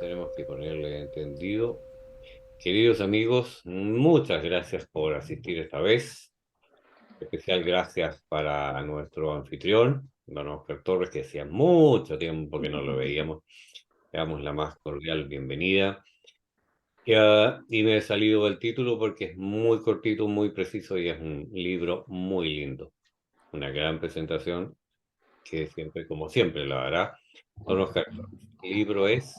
Tenemos que ponerle entendido. Queridos amigos, muchas gracias por asistir esta vez. Especial gracias para nuestro anfitrión, don Oscar Torres, que hacía mucho tiempo que no lo veíamos. Le damos la más cordial bienvenida. Y me he salido del título porque es muy cortito, muy preciso y es un libro muy lindo. Una gran presentación que siempre, como siempre, la hará don Oscar Torres. El libro es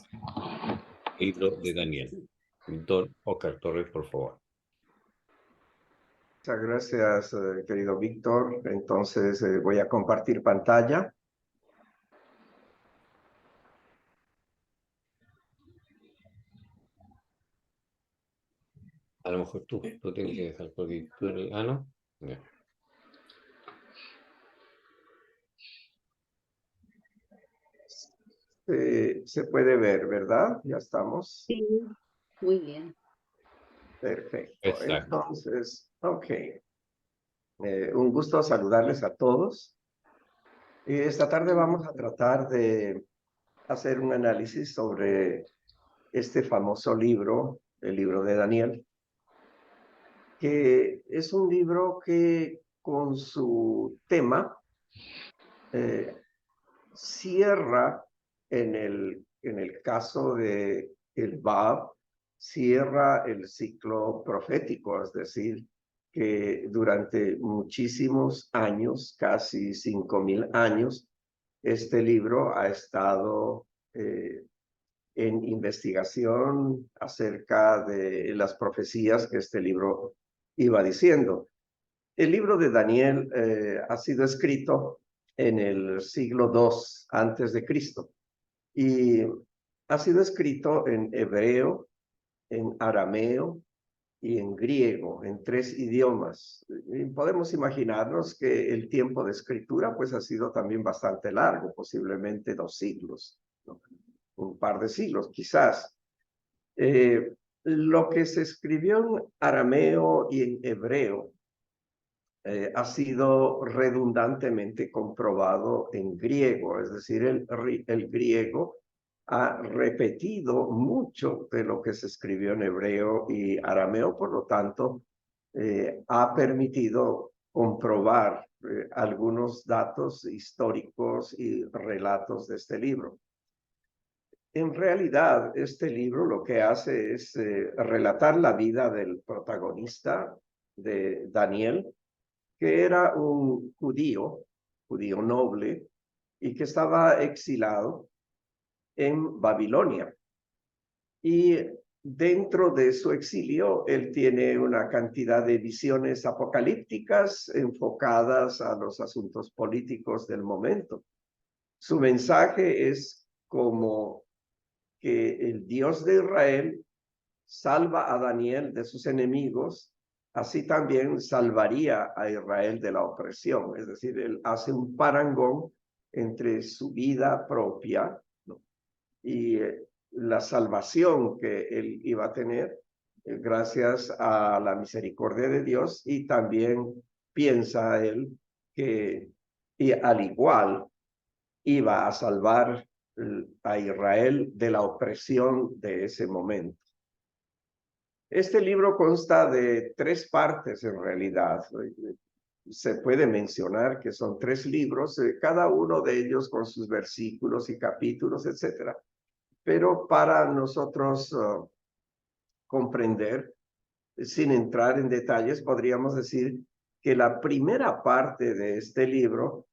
Libro de Daniel. Don Oscar Torres, por favor. Muchas gracias, querido Víctor. Entonces, voy a compartir pantalla. A lo mejor tú tienes que dejar porque tú eres... Ah, ¿no? Ya. Se puede ver, ¿verdad? Ya estamos. Sí, muy bien. Perfecto. Exacto. Entonces, ok. Un gusto saludarles a todos. Esta tarde vamos a tratar de hacer un análisis sobre este famoso libro, el libro de Daniel, que es un libro que con su tema eh, cierra en el caso de el Bab, cierra el ciclo profético, es decir, que durante muchísimos años, casi 5000 años, este libro ha estado en investigación acerca de las profecías que este libro iba diciendo. El libro de Daniel ha sido escrito en el siglo II antes de Cristo y ha sido escrito en hebreo, en arameo y en griego, en 3 idiomas. Y podemos imaginarnos que el tiempo de escritura pues ha sido también bastante largo, posiblemente 2 siglos, ¿no? Un par de siglos quizás. Lo que se escribió en arameo y en hebreo ha sido redundantemente comprobado en griego, es decir, el griego ha repetido mucho de lo que se escribió en hebreo y arameo, por lo tanto, ha permitido comprobar algunos datos históricos y relatos de este libro. En realidad, este libro lo que hace es relatar la vida del protagonista de Daniel, que era un judío noble, y que estaba exilado en Babilonia. Y dentro de su exilio, él tiene una cantidad de visiones apocalípticas enfocadas a los asuntos políticos del momento. Su mensaje es como que el Dios de Israel salva a Daniel de sus enemigos, así también salvaría a Israel de la opresión. Es decir, él hace un parangón entre su vida propia, ¿no? y la salvación que él iba a tener gracias a la misericordia de Dios, y también piensa él que y al igual iba a salvar a Israel de la opresión de ese momento. Este libro consta de 3 partes en realidad. Se puede mencionar que son 3 libros, cada uno de ellos con sus versículos y capítulos, etcétera. Pero para nosotros comprender, sin entrar en detalles, podríamos decir que la primera parte de este libro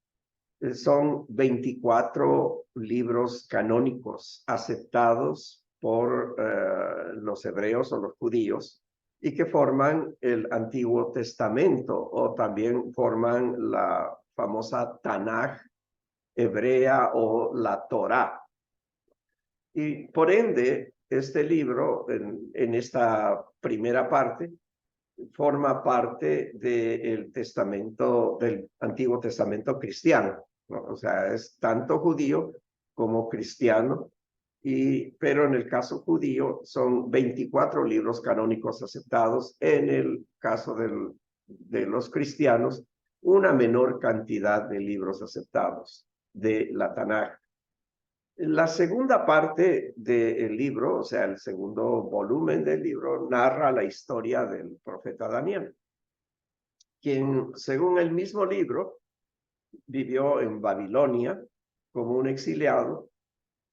son 24 libros canónicos aceptados por los hebreos o los judíos, y que forman el Antiguo Testamento, o también forman la famosa Tanaj hebrea o la Torá. Y por ende, este libro, en esta primera parte, forma parte del testamento, del Antiguo Testamento cristiano, ¿no? O sea, es tanto judío como cristiano, pero en el caso judío son 24 libros canónicos aceptados. En el caso de los cristianos, una menor cantidad de libros aceptados de la Tanaj. La segunda parte del libro, o sea, el segundo volumen del libro, narra la historia del profeta Daniel, quien, según el mismo libro, vivió en Babilonia como un exiliado,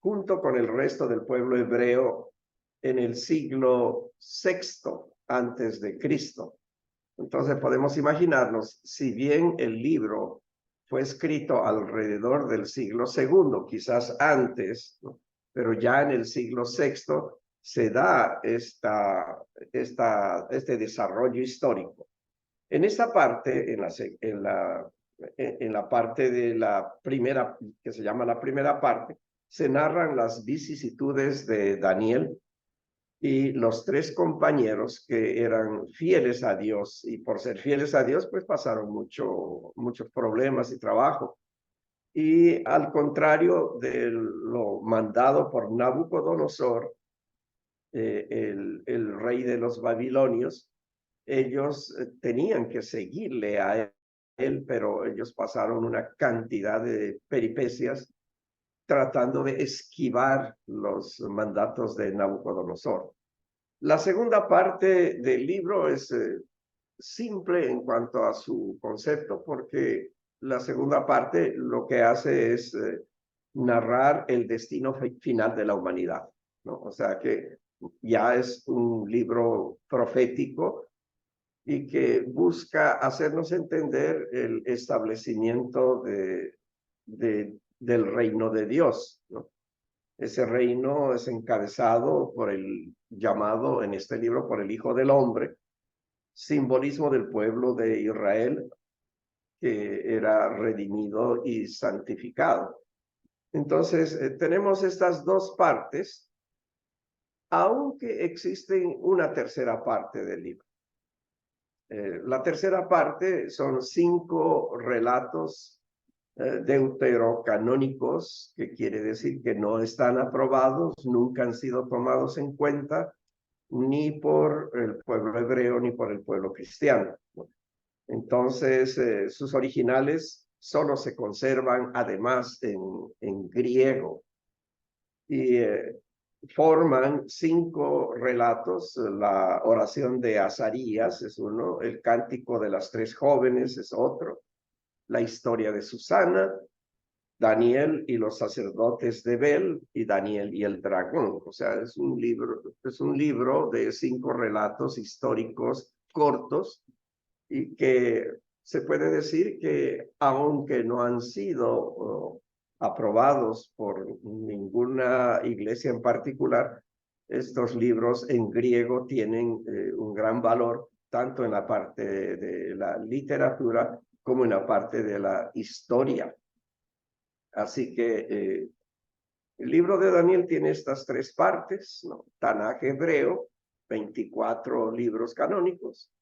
junto con el resto del pueblo hebreo en el siglo VI antes de Cristo. Entonces podemos imaginarnos, si bien el libro fue escrito alrededor del siglo II, quizás antes, ¿no? Pero ya en el siglo VI se da este desarrollo histórico. En esta parte, en la parte de la primera, que se llama la primera parte, se narran las vicisitudes de Daniel y los tres compañeros que eran fieles a Dios, y por ser fieles a Dios, pues pasaron muchos problemas y trabajo. Y al contrario de lo mandado por Nabucodonosor, el rey de los babilonios, ellos tenían que seguirle a él, pero ellos pasaron una cantidad de peripecias tratando de esquivar los mandatos de Nabucodonosor. La segunda parte del libro es simple en cuanto a su concepto, porque la segunda parte lo que hace es narrar el destino final de la humanidad, ¿no? O sea que ya es un libro profético y que busca hacernos entender el establecimiento del reino de Dios, ¿no? Ese reino es encabezado por el llamado en este libro por el Hijo del Hombre, simbolismo del pueblo de Israel que era redimido y santificado. Entonces, tenemos estas dos partes, aunque existe una tercera parte del libro. La tercera parte son 5 relatos deuterocanónicos, que quiere decir que no están aprobados, nunca han sido tomados en cuenta, ni por el pueblo hebreo ni por el pueblo cristiano. Entonces, sus originales solo se conservan además en griego y forman 5 relatos. La oración de Azarías es uno, el cántico de las 3 jóvenes es otro, la historia de Susana, Daniel y los sacerdotes de Bel y Daniel y el dragón. O sea, es un libro de 5 relatos históricos cortos y que se puede decir que aunque no han sido aprobados por ninguna iglesia en particular, estos libros en griego tienen un gran valor, tanto en la parte de la literatura como en la parte de la historia. Así que el libro de Daniel tiene estas 3 partes, ¿no? Tanaj hebreo, 24 libros canónicos,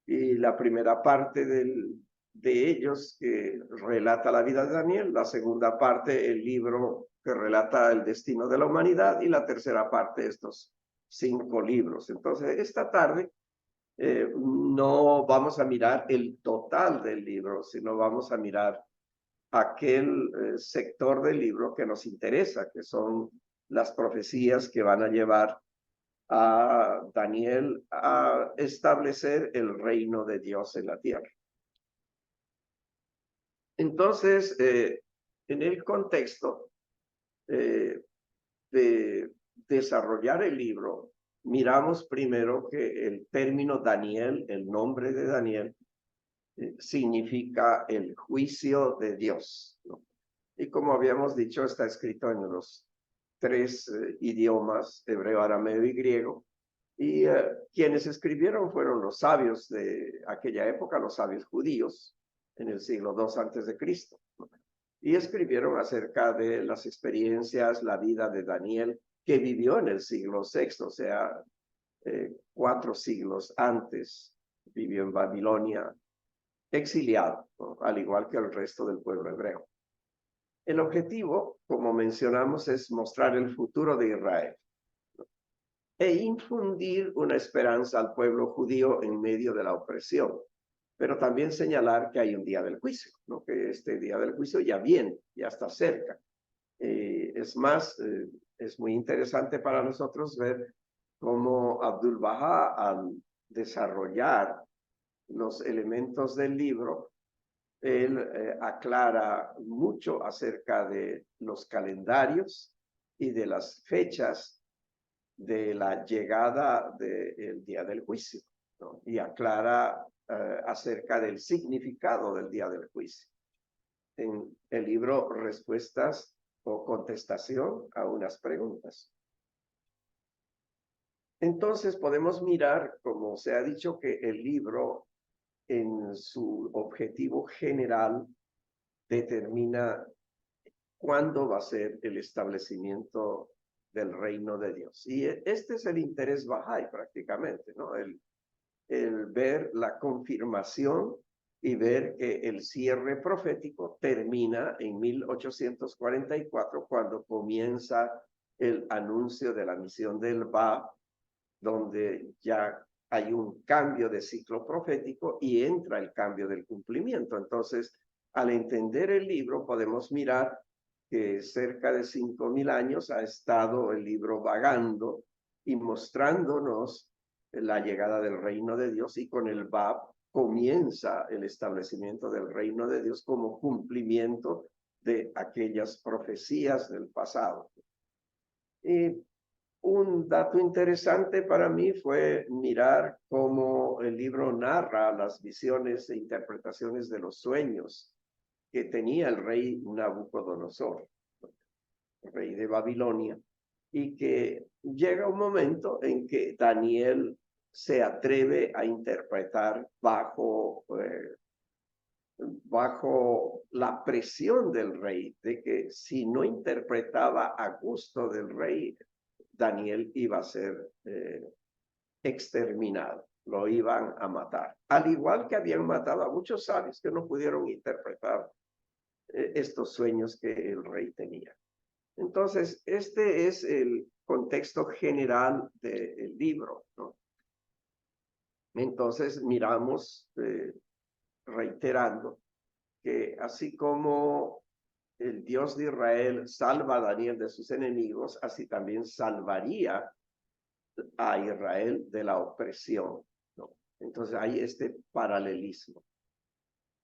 y la primera parte de ellos que relata la vida de Daniel, la segunda parte el libro que relata el destino de la humanidad, y la tercera parte estos 5 libros. Entonces, esta tarde no vamos a mirar el total del libro, sino vamos a mirar aquel sector del libro que nos interesa, que son las profecías que van a llevar a Daniel a establecer el reino de Dios en la tierra. Entonces, en el contexto de desarrollar el libro, miramos primero que el término Daniel, el nombre de Daniel, significa el juicio de Dios, ¿no? Y como habíamos dicho, está escrito en los 3 idiomas, hebreo, arameo y griego. Y quienes escribieron fueron los sabios de aquella época, los sabios judíos, en el siglo II antes de Cristo. Y escribieron acerca de las experiencias, la vida de Daniel, que vivió en el siglo VI, o sea, 4 siglos antes, vivió en Babilonia, exiliado, ¿no? Al igual que el resto del pueblo hebreo. El objetivo, como mencionamos, es mostrar el futuro de Israel e infundir una esperanza al pueblo judío en medio de la opresión, pero también señalar que hay un día del juicio, ¿no? Que este día del juicio ya viene, ya está cerca. Es más, es muy interesante para nosotros ver cómo Abdu'l-Bahá, al desarrollar los elementos del libro, él aclara mucho acerca de los calendarios y de las fechas de la llegada del día del juicio, ¿no? Y aclara acerca del significado del día del juicio. En el libro Respuestas o Contestación a unas preguntas. Entonces podemos mirar, como se ha dicho, que el libro en su objetivo general determina cuándo va a ser el establecimiento del reino de Dios. Y este es el interés Bahá'í prácticamente, ¿no? El ver la confirmación y ver que el cierre profético termina en 1844, cuando comienza el anuncio de la misión del Bab, donde ya hay un cambio de ciclo profético y entra el cambio del cumplimiento. Entonces, al entender el libro, podemos mirar que cerca de 5.000 años ha estado el libro vagando y mostrándonos la llegada del reino de Dios, y con el Bab comienza el establecimiento del reino de Dios como cumplimiento de aquellas profecías del pasado. Y un dato interesante para mí fue mirar cómo el libro narra las visiones e interpretaciones de los sueños que tenía el rey Nabucodonosor, rey de Babilonia, y que llega un momento en que Daniel se atreve a interpretar bajo la presión del rey, de que si no interpretaba a gusto del rey, Daniel iba a ser exterminado, lo iban a matar. Al igual que habían matado a muchos sabios que no pudieron interpretar estos sueños que el rey tenía. Entonces, este es el contexto general del libro, ¿no? Entonces, miramos, reiterando, que así como el Dios de Israel salva a Daniel de sus enemigos, así también salvaría a Israel de la opresión, ¿no? Entonces hay este paralelismo.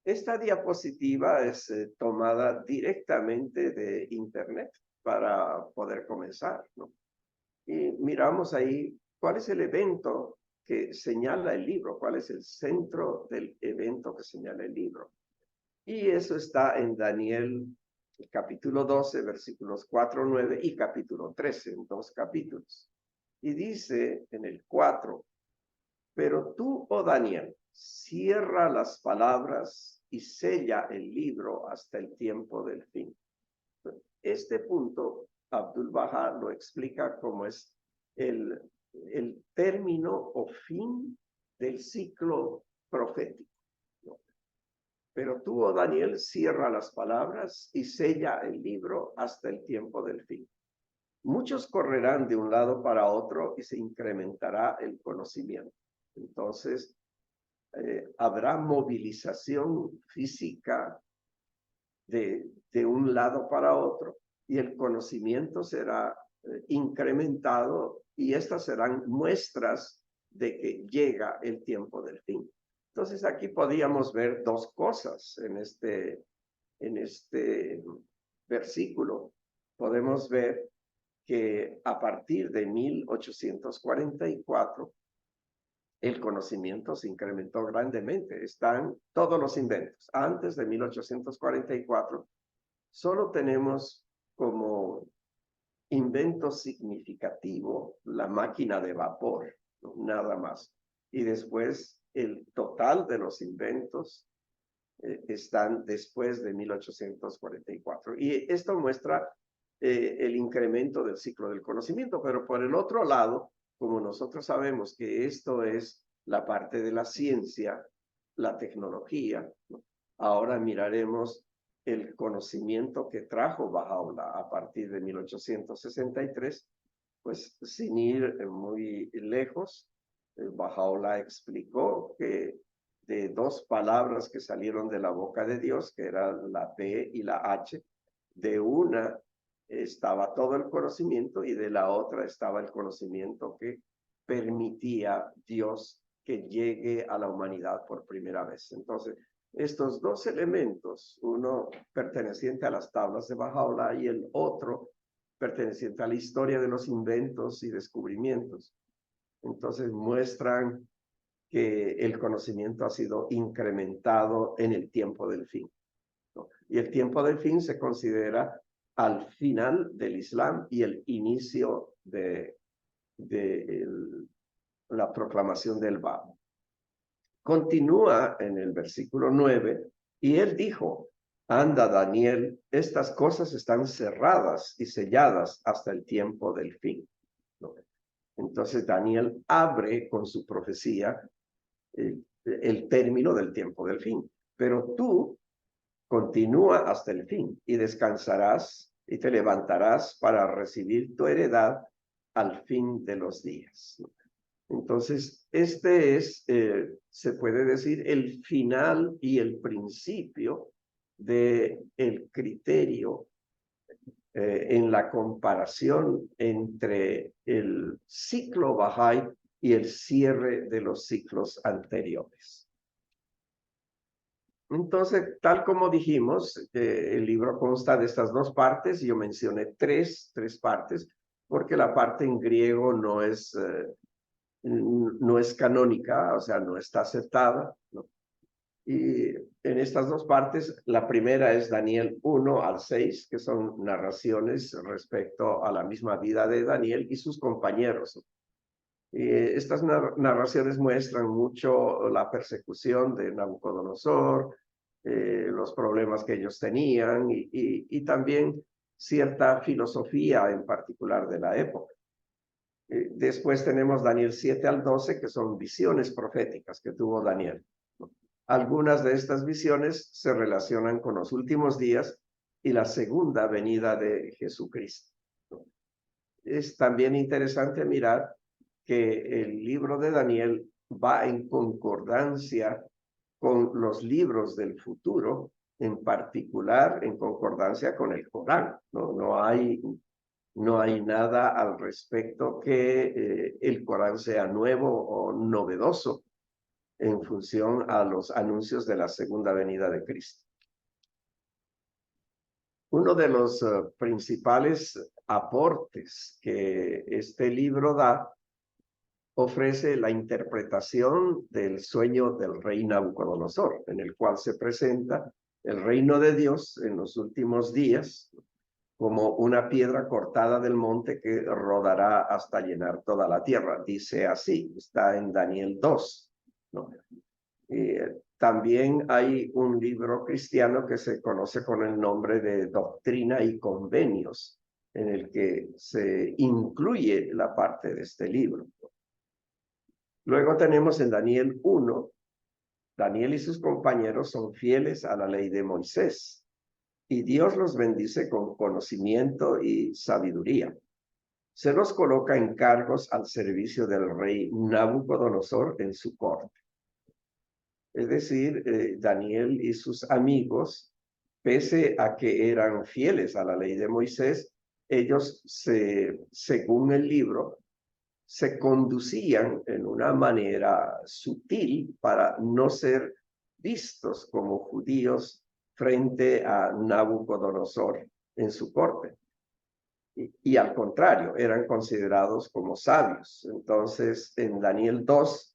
Esta diapositiva es tomada directamente de internet para poder comenzar, ¿no? Y miramos ahí cuál es el evento que señala el libro, cuál es el centro del evento que señala el libro. Y eso está en Daniel capítulo 12, versículos 4, 9 y capítulo 13, en 2 capítulos. Y dice en el 4, pero tú, oh Daniel, cierra las palabras y sella el libro hasta el tiempo del fin. Este punto, Abdu'l-Bahá lo explica como es el término o fin del ciclo profético, ¿no? Pero tú, oh Daniel, cierra las palabras y sella el libro hasta el tiempo del fin. Muchos correrán de un lado para otro y se incrementará el conocimiento. Entonces, habrá movilización física de un lado para otro, y el conocimiento será incrementado, y estas serán muestras de que llega el tiempo del fin. Entonces, aquí podíamos ver dos cosas en este versículo. Podemos ver que a partir de 1844 el conocimiento se incrementó grandemente. Están todos los inventos. Antes de 1844 solo tenemos como invento significativo la máquina de vapor, ¿no? Nada más. Y después el total de los inventos están después de 1844. Y esto muestra el incremento del ciclo del conocimiento. Pero por el otro lado, como nosotros sabemos que esto es la parte de la ciencia, la tecnología, ¿no? Ahora miraremos el conocimiento que trajo Baha'u'lláh a partir de 1863, pues sin ir muy lejos. Baha'u'lláh explicó que de dos palabras que salieron de la boca de Dios, que eran la P y la H, de una estaba todo el conocimiento y de la otra estaba el conocimiento que permitía Dios que llegue a la humanidad por primera vez. Entonces, estos dos elementos, uno perteneciente a las tablas de Bahá'u'lláh y el otro perteneciente a la historia de los inventos y descubrimientos, entonces muestran que el conocimiento ha sido incrementado en el tiempo del fin, ¿no? Y el tiempo del fin se considera al final del Islam y el inicio de la proclamación del Bab. Continúa en el versículo 9, y él dijo: anda, Daniel, estas cosas están cerradas y selladas hasta el tiempo del fin, ¿no? Entonces Daniel abre con su profecía el término del tiempo del fin. Pero tú continúa hasta el fin y descansarás y te levantarás para recibir tu heredad al fin de los días. Entonces, este es, se puede decir, el final y el principio de el criterio en la comparación entre el ciclo Bahá'í y el cierre de los ciclos anteriores. Entonces, tal como dijimos, el libro consta de estas dos partes. Yo mencioné tres partes, porque la parte en griego no es canónica, o sea, no está aceptada, ¿no? Y en estas dos partes, la primera es Daniel 1 al 6, que son narraciones respecto a la misma vida de Daniel y sus compañeros. Estas narraciones muestran mucho la persecución de Nabucodonosor, los problemas que ellos tenían y también cierta filosofía en particular de la época. Después tenemos Daniel 7 al 12, que son visiones proféticas que tuvo Daniel. Algunas de estas visiones se relacionan con los últimos días y la segunda venida de Jesucristo. Es también interesante mirar que el libro de Daniel va en concordancia con los libros del futuro, en particular en concordancia con el Corán. No hay nada al respecto que el Corán sea nuevo o novedoso en función a los anuncios de la segunda venida de Cristo. Uno de los principales aportes que este libro da ofrece la interpretación del sueño del rey Nabucodonosor, en el cual se presenta el reino de Dios en los últimos días como una piedra cortada del monte que rodará hasta llenar toda la tierra. Dice así, está en Daniel 2, ¿no? También hay un libro cristiano que se conoce con el nombre de Doctrina y Convenios, en el que se incluye la parte de este libro. Luego tenemos en Daniel 1, Daniel y sus compañeros son fieles a la ley de Moisés, y Dios los bendice con conocimiento y sabiduría. Se los coloca en cargos al servicio del rey Nabucodonosor en su corte. Es decir, Daniel y sus amigos, pese a que eran fieles a la ley de Moisés, ellos, según el libro, se conducían en una manera sutil para no ser vistos como judíos frente a Nabucodonosor en su corte. Y al contrario, eran considerados como sabios. Entonces, en Daniel 2,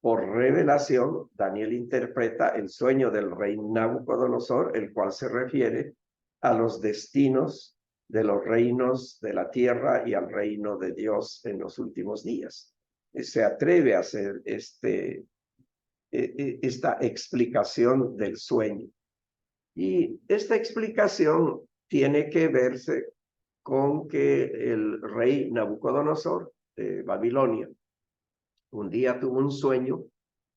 por revelación, Daniel interpreta el sueño del rey Nabucodonosor, el cual se refiere a los destinos de los reinos de la tierra y al reino de Dios en los últimos días. Se atreve a hacer esta explicación del sueño. Y esta explicación tiene que verse con que el rey Nabucodonosor de Babilonia un día tuvo un sueño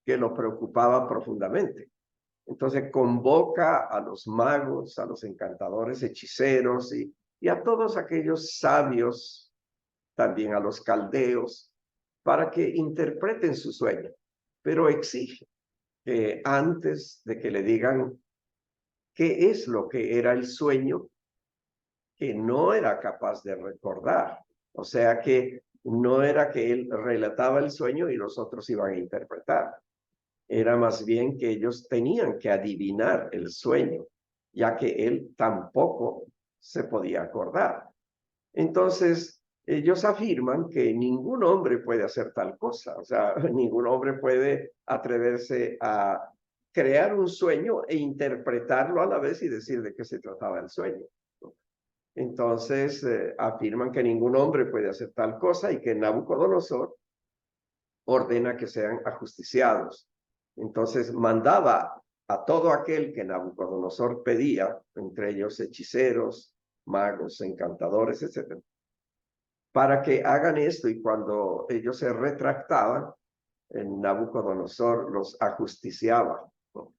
que lo preocupaba profundamente. Entonces convoca a los magos, a los encantadores, hechiceros y a todos aquellos sabios, también a los caldeos, para que interpreten su sueño. Pero exige que antes de que le digan qué es lo que era el sueño, que no era capaz de recordar. O sea que no era que él relataba el sueño y los otros iban a interpretar. Era más bien que ellos tenían que adivinar el sueño, ya que él tampoco se podía acordar. Entonces, ellos afirman que ningún hombre puede hacer tal cosa, o sea, ningún hombre puede atreverse a crear un sueño e interpretarlo a la vez y decir de qué se trataba el sueño. Entonces, afirman que ningún hombre puede hacer tal cosa y que Nabucodonosor ordena que sean ajusticiados. Entonces, mandaba a todo aquel que Nabucodonosor pedía, entre ellos hechiceros, magos, encantadores, etc., para que hagan esto, y cuando ellos se retractaban, Nabucodonosor los ajusticiaba, ¿no?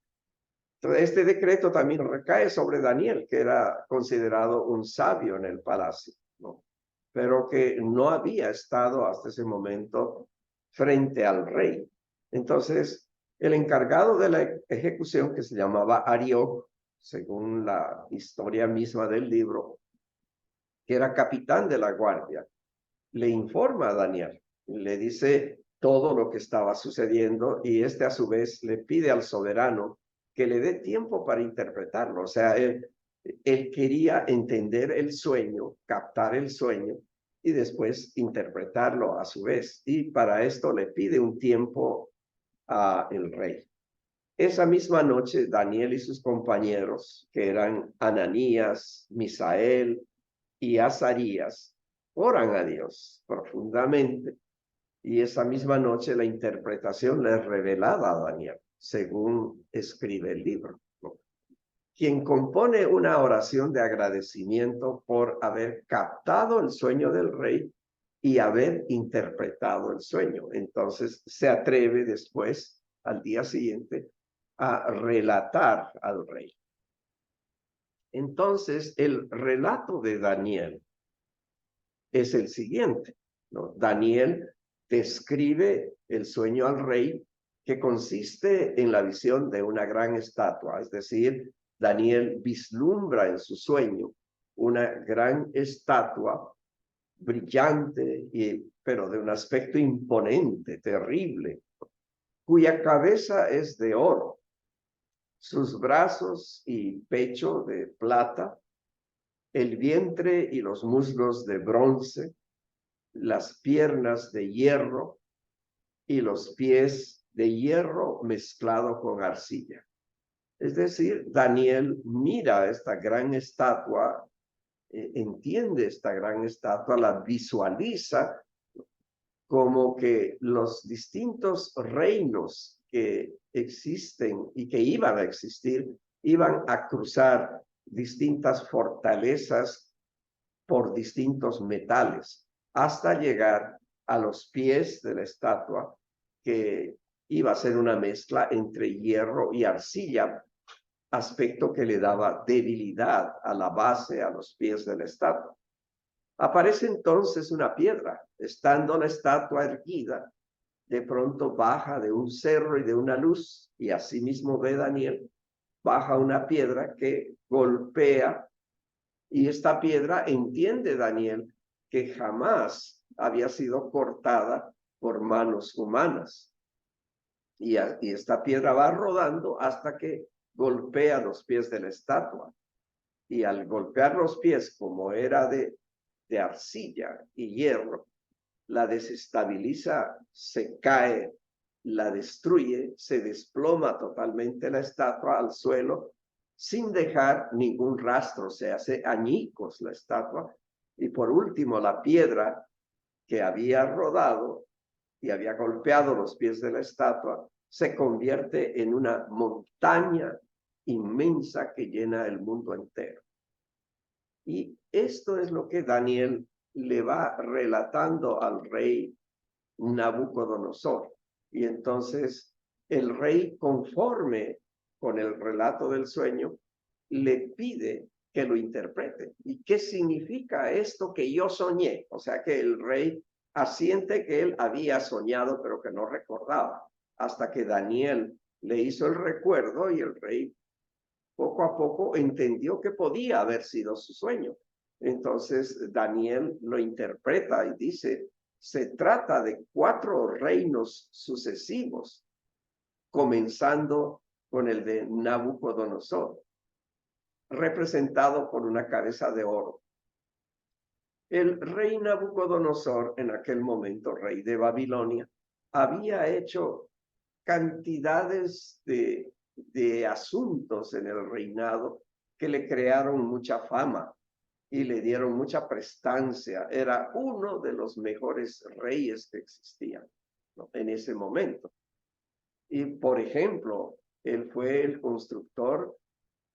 Entonces, este decreto también recae sobre Daniel, que era considerado un sabio en el palacio, ¿no? Pero que no había estado hasta ese momento frente al rey. Entonces, el encargado de la ejecución, que se llamaba Arioc, según la historia misma del libro, que era capitán de la guardia, le informa a Daniel, le dice todo lo que estaba sucediendo y este a su vez le pide al soberano que le dé tiempo para interpretarlo. O sea, él quería entender el sueño, captar el sueño y después interpretarlo a su vez. Y para esto le pide un tiempo al rey. Esa misma noche, Daniel y sus compañeros, que eran Ananías, Misael y Azarías, oran a Dios profundamente, y esa misma noche la interpretación le es revelada a Daniel, según escribe el libro, ¿no? Quien compone una oración de agradecimiento por haber captado el sueño del rey y haber interpretado el sueño. Entonces se atreve después, al día siguiente, a relatar al rey. Entonces el relato de Daniel es el siguiente, ¿no? Daniel describe el sueño al rey, que consiste en la visión de una gran estatua, es decir, Daniel vislumbra en su sueño una gran estatua brillante, pero de un aspecto imponente, terrible, cuya cabeza es de oro, sus brazos y pecho de plata, el vientre y los muslos de bronce, las piernas de hierro y los pies de hierro mezclado con arcilla. Es decir, Daniel mira esta gran estatua, entiende esta gran estatua, la visualiza como que los distintos reinos que existen y que iban a existir, iban a cruzar distintas fortalezas por distintos metales, hasta llegar a los pies de la estatua, que iba a ser una mezcla entre hierro y arcilla, aspecto que le daba debilidad a la base, a los pies de la estatua. Aparece entonces una piedra, estando la estatua erguida, de pronto baja de un cerro y de una luz, y asimismo ve Daniel, baja una piedra que golpea, y esta piedra, entiende Daniel, que jamás había sido cortada por manos humanas. Y esta piedra va rodando hasta que golpea los pies de la estatua. Y al golpear los pies, como era de arcilla y hierro, la desestabiliza, se cae, la destruye, se desploma totalmente la estatua al suelo sin dejar ningún rastro, se hace añicos la estatua, y por último la piedra que había rodado y había golpeado los pies de la estatua se convierte en una montaña inmensa que llena el mundo entero. Y esto es lo que Daniel le va relatando al rey Nabucodonosor. Y entonces el rey, conforme con el relato del sueño, le pide que lo interprete. ¿Y qué significa esto que yo soñé? O sea que el rey asiente que él había soñado, pero que no recordaba, hasta que Daniel le hizo el recuerdo, y el rey poco a poco entendió que podía haber sido su sueño. Entonces Daniel lo interpreta y dice, se trata de 4 reinos sucesivos, comenzando con el de Nabucodonosor, representado por una cabeza de oro. El rey Nabucodonosor, en aquel momento rey de Babilonia, había hecho cantidades de asuntos en el reinado que le crearon mucha fama y le dieron mucha prestancia. Era uno de los mejores reyes que existían, ¿no?, en ese momento. Y, por ejemplo, él fue el constructor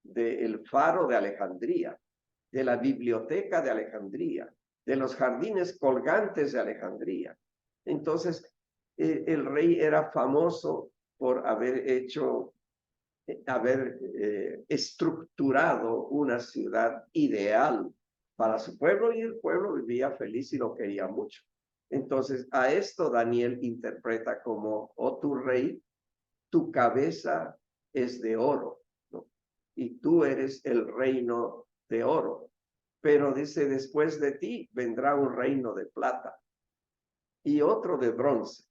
del Faro de Alejandría, de la Biblioteca de Alejandría, de los jardines colgantes de Alejandría. Entonces, el rey era famoso por haber estructurado una ciudad ideal para su pueblo, y el pueblo vivía feliz y lo quería mucho. Entonces, a esto Daniel interpreta como, oh tu rey, tu cabeza es de oro, ¿no?, y tú eres el reino de oro. Pero dice, después de ti vendrá un reino de plata y otro de bronce.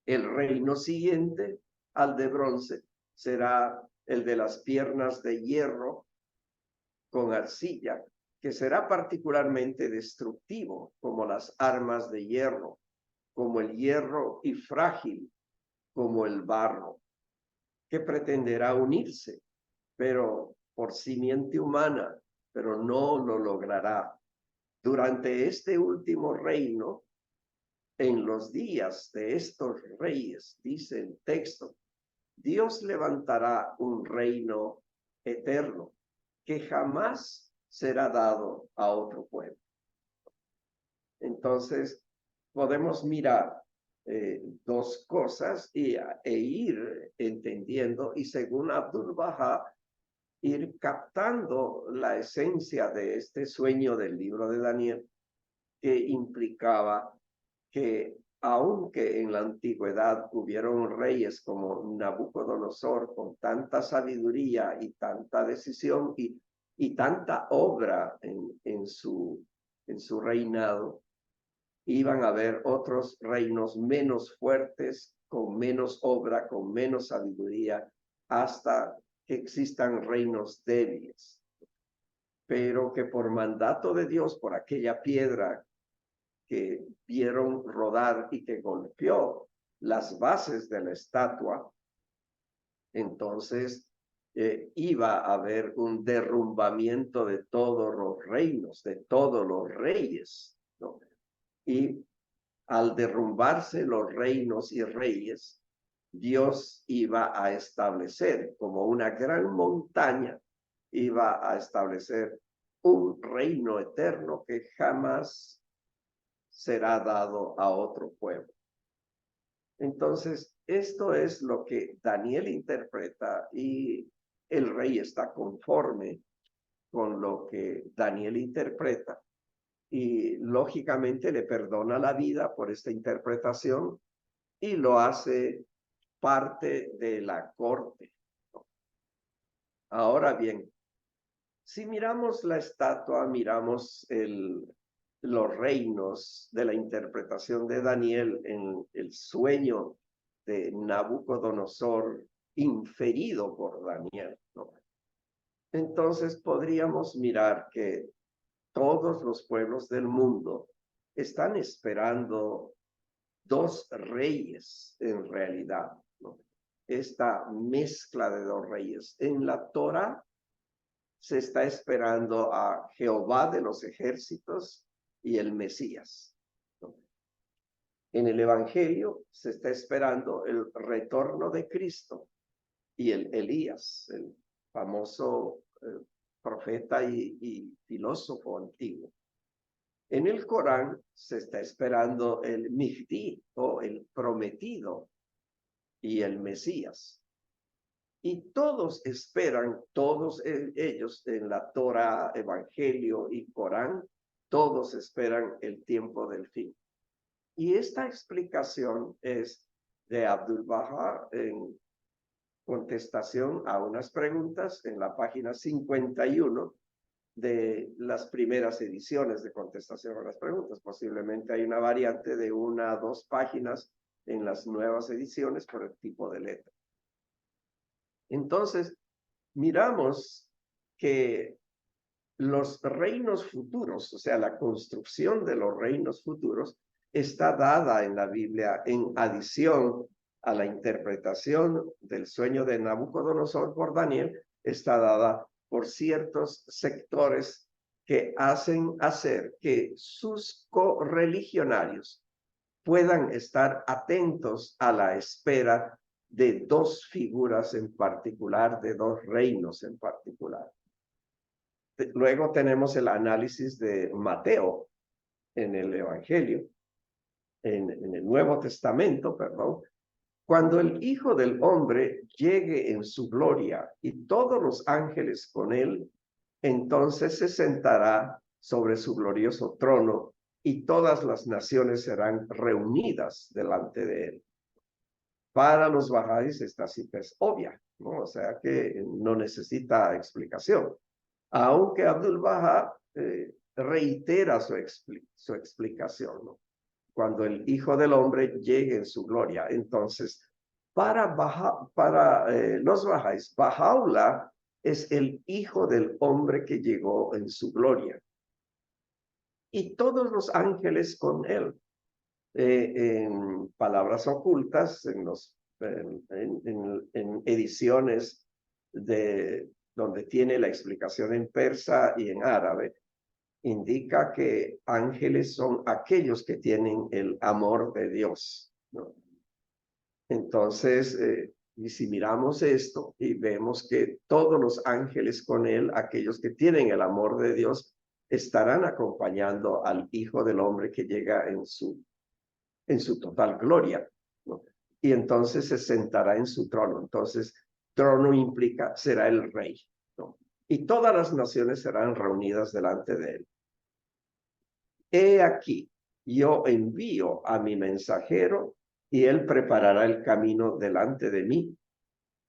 El reino siguiente al de bronce será el de las piernas de hierro con arcilla, que será particularmente destructivo, como las armas de hierro, como el hierro, y frágil como el barro, que pretenderá unirse, pero por simiente humana, pero no lo logrará. Durante este último reino, en los días de estos reyes, dice el texto, Dios levantará un reino eterno que jamás será dado a otro pueblo. Entonces, podemos mirar dos cosas e ir entendiendo, y según Abdu'l-Bahá, ir captando la esencia de este sueño del libro de Daniel, que implicaba que aunque en la antigüedad hubieron reyes como Nabucodonosor con tanta sabiduría y tanta decisión y tanta obra en su reinado, iban a haber otros reinos menos fuertes, con menos obra, con menos sabiduría, hasta que existan reinos débiles, pero que por mandato de Dios, por aquella piedra que vieron rodar y que golpeó las bases de la estatua, entonces iba a haber un derrumbamiento de todos los reinos, de todos los reyes, ¿no? Y al derrumbarse los reinos y reyes, Dios iba a establecer como una gran montaña, iba a establecer un reino eterno que jamás será dado a otro pueblo. Entonces, esto es lo que Daniel interpreta, y el rey está conforme con lo que Daniel interpreta, y lógicamente le perdona la vida por esta interpretación y lo hace parte de la corte. Ahora bien, si miramos la estatua, miramos los reinos de la interpretación de Daniel en el sueño de Nabucodonosor inferido por Daniel, ¿no? Entonces podríamos mirar que todos los pueblos del mundo están esperando dos reyes en realidad, ¿no? Esta mezcla de dos reyes. En la Torá se está esperando a Jehová de los ejércitos y el Mesías, ¿no? En el Evangelio se está esperando el retorno de Cristo y el Elías, el famoso profeta y filósofo antiguo. En el Corán se está esperando el Mihdi, o el prometido, y el Mesías. Y todos esperan, todos ellos en la Torá, Evangelio y Corán, todos esperan el tiempo del fin. Y esta explicación es de Abdu'l-Bahá en contestación a unas preguntas en la página 51, de las primeras ediciones de contestación a las preguntas. Posiblemente hay una variante de 1 a 2 páginas en las nuevas ediciones por el tipo de letra. Entonces, miramos que los reinos futuros, o sea, la construcción de los reinos futuros, está dada en la Biblia en adición a la interpretación del sueño de Nabucodonosor por Daniel, está dada por ciertos sectores que hacen hacer que sus correligionarios puedan estar atentos a la espera de 2 figuras en particular, de 2 reinos en particular. Luego tenemos el análisis de Mateo en el Evangelio, en el Nuevo Testamento, perdón. Cuando el Hijo del Hombre llegue en su gloria y todos los ángeles con él, entonces se sentará sobre su glorioso trono y todas las naciones serán reunidas delante de él. Para los bahá'ís esta cita es obvia, ¿no? O sea que no necesita explicación. Aunque Abdul-Bahá reitera su explicación, ¿no? Cuando el Hijo del Hombre llegue en su gloria. Entonces, para los bahá'ís, Baha'u'lláh es el Hijo del Hombre que llegó en su gloria. Y todos los ángeles con él. En palabras ocultas, en ediciones donde tiene la explicación en persa y en árabe, indica que ángeles son aquellos que tienen el amor de Dios, ¿no? Entonces, y si miramos esto y vemos que todos los ángeles con él, aquellos que tienen el amor de Dios, estarán acompañando al Hijo del Hombre que llega en su total gloria, ¿no? Y entonces se sentará en su trono. Entonces, trono implica será el rey, ¿no? Y todas las naciones serán reunidas delante de él. He aquí, yo envío a mi mensajero y él preparará el camino delante de mí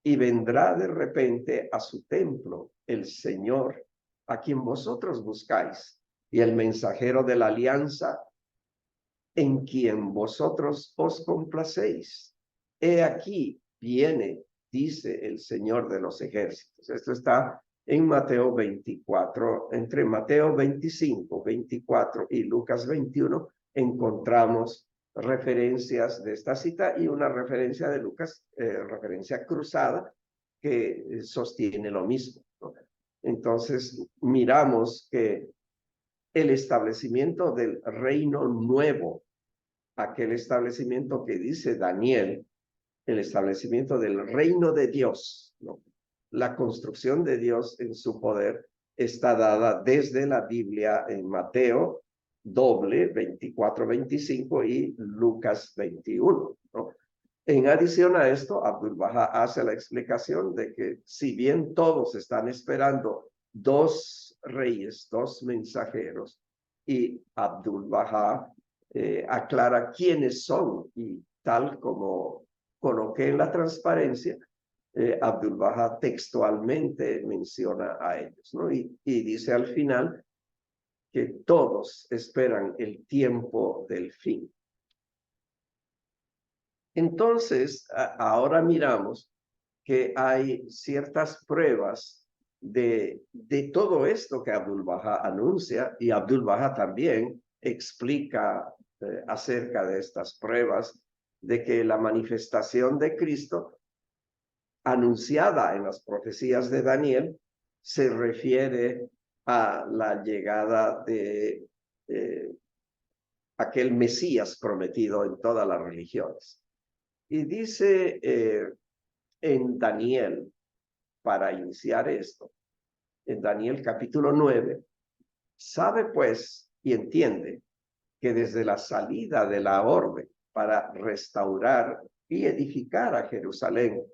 y vendrá de repente a su templo el Señor a quien vosotros buscáis y el mensajero de la alianza en quien vosotros os complacéis. He aquí viene, dice el Señor de los ejércitos. Esto está en Mateo 24, entre Mateo 25, 24 y Lucas 21, encontramos referencias de esta cita y una referencia de Lucas, referencia cruzada, que sostiene lo mismo, ¿no? Entonces, miramos que el establecimiento del reino nuevo, aquel establecimiento que dice Daniel, el establecimiento del reino de Dios, ¿no? La construcción de Dios en su poder está dada desde la Biblia en Mateo doble 24, 25 y Lucas 21, ¿no? En adición a esto, Abdul-Bahá hace la explicación de que si bien todos están esperando 2 reyes, 2 mensajeros, y Abdul-Bahá aclara quiénes son, y tal como coloqué en la transparencia, Abdul-Bahá textualmente menciona a ellos, ¿no? Y dice al final que todos esperan el tiempo del fin. Entonces, ahora miramos que hay ciertas pruebas de todo esto que Abdul-Bahá anuncia, y Abdul-Bahá también explica acerca de estas pruebas de que la manifestación de Cristo anunciada en las profecías de Daniel se refiere a la llegada de aquel Mesías prometido en todas las religiones. Y dice en Daniel, para iniciar esto, en Daniel capítulo 9, sabe pues y entiende que desde la salida de la orbe para restaurar y edificar a Jerusalén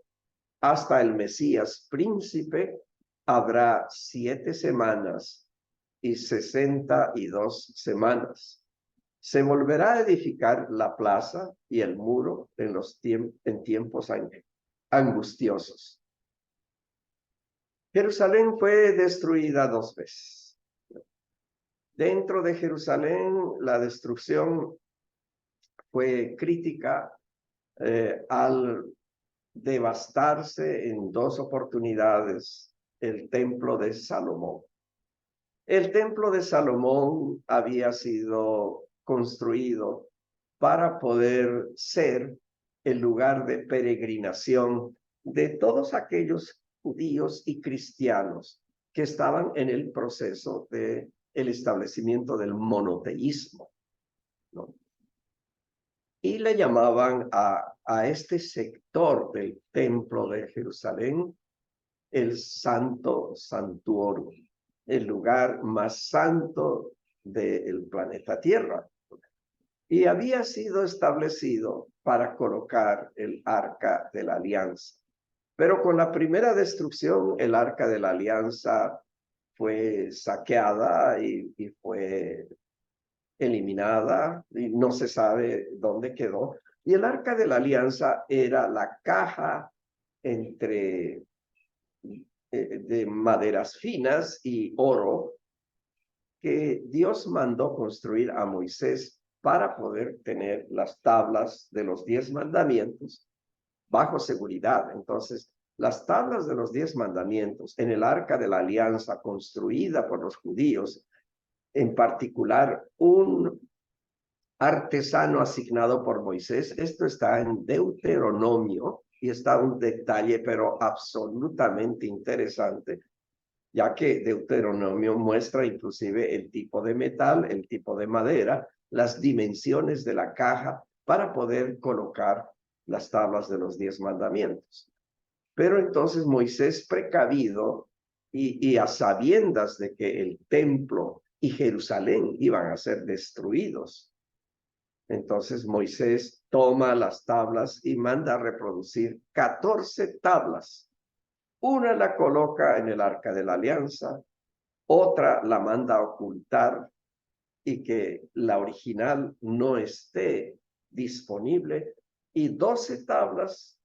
hasta el Mesías príncipe, habrá 7 semanas y 62 semanas. Se volverá a edificar la plaza y el muro en tiempos angustiosos. Jerusalén fue destruida 2 veces. Dentro de Jerusalén, la destrucción fue crítica al devastarse en dos oportunidades el templo de Salomón. El templo de Salomón había sido construido para poder ser el lugar de peregrinación de todos aquellos judíos y cristianos que estaban en el proceso de el establecimiento del monoteísmo, ¿no? Y le llamaban a este sector del templo de Jerusalén el Santo Santuorum, el lugar más santo del planeta Tierra. Y había sido establecido para colocar el Arca de la Alianza. Pero con la primera destrucción, el Arca de la Alianza fue saqueada y fue eliminada y no se sabe dónde quedó. Y el Arca de la Alianza era la caja entre de maderas finas y oro que Dios mandó construir a Moisés para poder tener las tablas de los 10 mandamientos bajo seguridad. Entonces, las tablas de los 10 mandamientos en el Arca de la Alianza construida por los judíos, en particular un artesano asignado por Moisés. Esto está en Deuteronomio y está un detalle, pero absolutamente interesante, ya que Deuteronomio muestra inclusive el tipo de metal, el tipo de madera, las dimensiones de la caja para poder colocar las tablas de los 10 mandamientos. Pero entonces Moisés, precavido y a sabiendas de que el templo y Jerusalén iban a ser destruidos, entonces Moisés toma las tablas y manda a reproducir 14 tablas. Una la coloca en el Arca de la Alianza, otra la manda a ocultar y que la original no esté disponible, y 12 tablas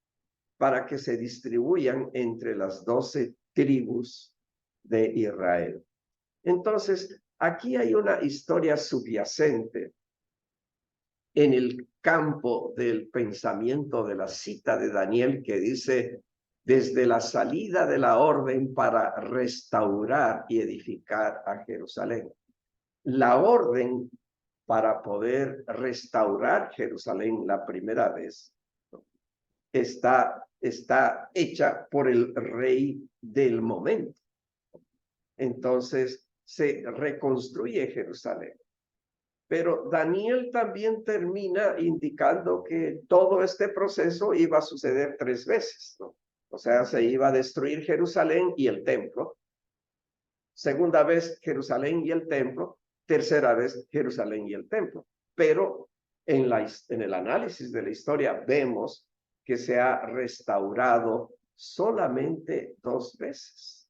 para que se distribuyan entre las 12 tribus de Israel. Entonces, aquí hay una historia subyacente en el campo del pensamiento de la cita de Daniel que dice: desde la salida de la orden para restaurar y edificar a Jerusalén. La orden para poder restaurar Jerusalén la primera vez está hecha por el rey del momento. Entonces se reconstruye Jerusalén. Pero Daniel también termina indicando que todo este proceso iba a suceder 3 veces, ¿no? O sea, se iba a destruir Jerusalén y el templo. Segunda vez Jerusalén y el templo. Tercera vez Jerusalén y el templo. Pero en el análisis de la historia vemos que se ha restaurado solamente 2 veces.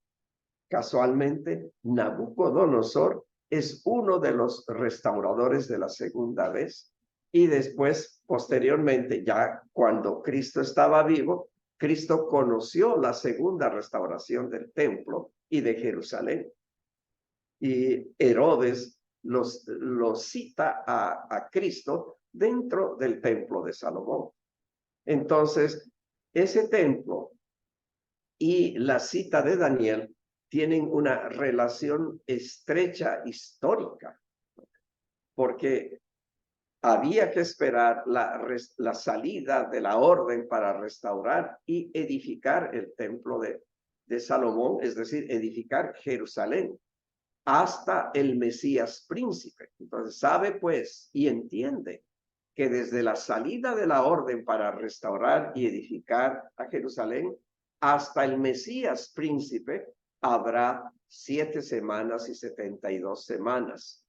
Casualmente, Nabucodonosor es uno de los restauradores de la segunda vez, y después, posteriormente, ya cuando Cristo estaba vivo, Cristo conoció la segunda restauración del templo y de Jerusalén. Y Herodes los cita a Cristo dentro del templo de Salomón. Entonces, ese templo y la cita de Daniel tienen una relación estrecha histórica, porque había que esperar la salida de la orden para restaurar y edificar el templo de Salomón, es decir, edificar Jerusalén, hasta el Mesías príncipe. Entonces sabe pues y entiende que desde la salida de la orden para restaurar y edificar a Jerusalén hasta el Mesías príncipe habrá 7 semanas y 72 semanas.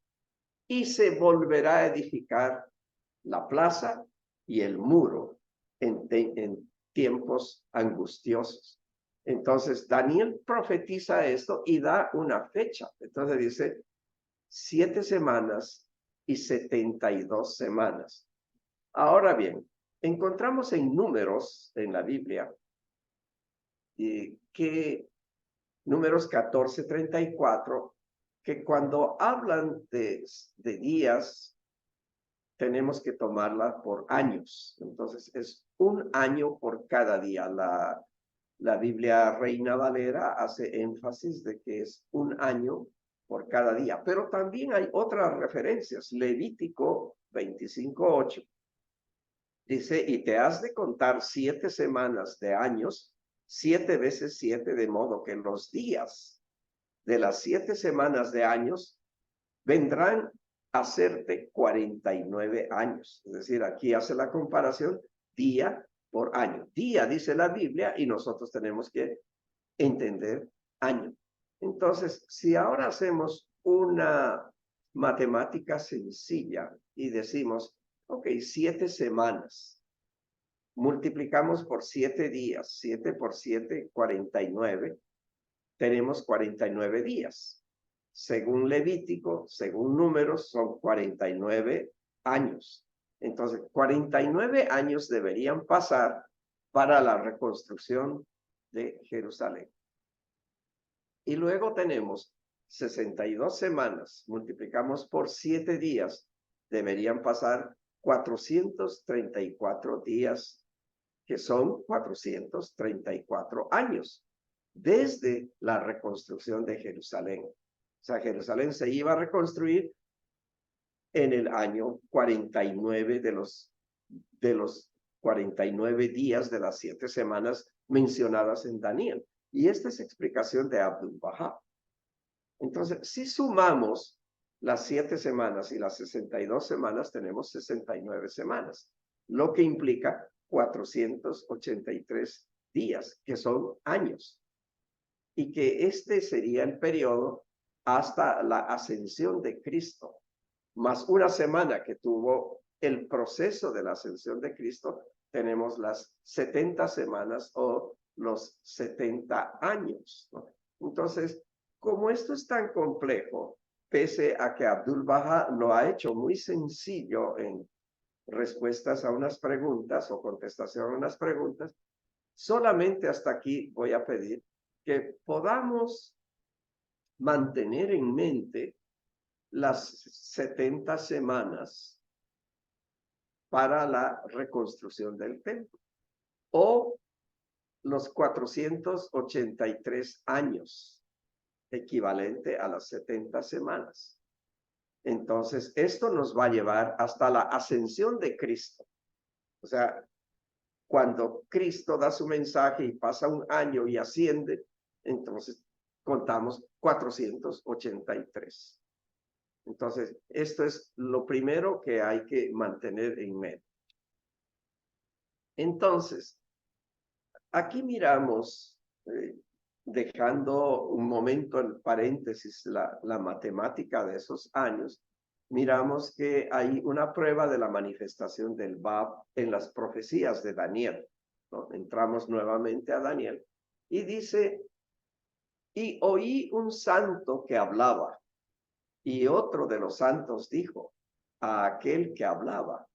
Y se volverá a edificar la plaza y el muro en tiempos angustiosos. Entonces Daniel profetiza esto y da una fecha. Entonces dice 7 semanas y 72 semanas. Ahora bien, encontramos en Números en la Biblia que Números 14:34 que cuando hablan de días, tenemos que tomarla por años. Entonces, es un año por cada día. La Biblia Reina Valera hace énfasis de que es un año por cada día. Pero también hay otras referencias. Levítico 25:8 dice, y te has de contar 7 semanas de años, 7 veces 7, de modo que los días de las 7 semanas de años vendrán a hacerte 49 años. Es decir, aquí hace la comparación día por año. Día, dice la Biblia, y nosotros tenemos que entender año. Entonces, si ahora hacemos una matemática sencilla y decimos, ok, 7 semanas, multiplicamos por 7 días, 7 por 7, 49, tenemos 49 días. Según Levítico, según Números, son 49 años. Entonces, 49 años deberían pasar para la reconstrucción de Jerusalén. Y luego tenemos 62 semanas, multiplicamos por 7 días, deberían pasar 434 días, que son 434 años, desde la reconstrucción de Jerusalén. O sea, Jerusalén se iba a reconstruir en el año 49 de los 49 días de las 7 semanas mencionadas en Daniel. Y esta es explicación de Abdu'l-Bahá. Entonces, si sumamos las 7 semanas y las 62 semanas, tenemos 69 semanas, lo que implica 483 días, que son años. Y que este sería el periodo hasta la ascensión de Cristo, más una semana que tuvo el proceso de la ascensión de Cristo, tenemos las 70 semanas o los 70 años, ¿no? Entonces, como esto es tan complejo, pese a que Abdu'l-Bahá lo ha hecho muy sencillo en respuestas a unas preguntas o contestación a unas preguntas, solamente hasta aquí voy a pedir que podamos mantener en mente las 70 semanas para la reconstrucción del templo, o los 483 años, equivalente a las 70 semanas. Entonces, esto nos va a llevar hasta la ascensión de Cristo. O sea, cuando Cristo da su mensaje y pasa un año y asciende, entonces contamos 483. Entonces, esto es lo primero que hay que mantener en mente. Entonces, aquí miramos, dejando un momento en paréntesis la matemática de esos años, miramos que hay una prueba de la manifestación del Bab en las profecías de Daniel, ¿no? Entramos nuevamente a Daniel y dice, y oí un santo que hablaba, y otro de los santos dijo a aquel que hablaba,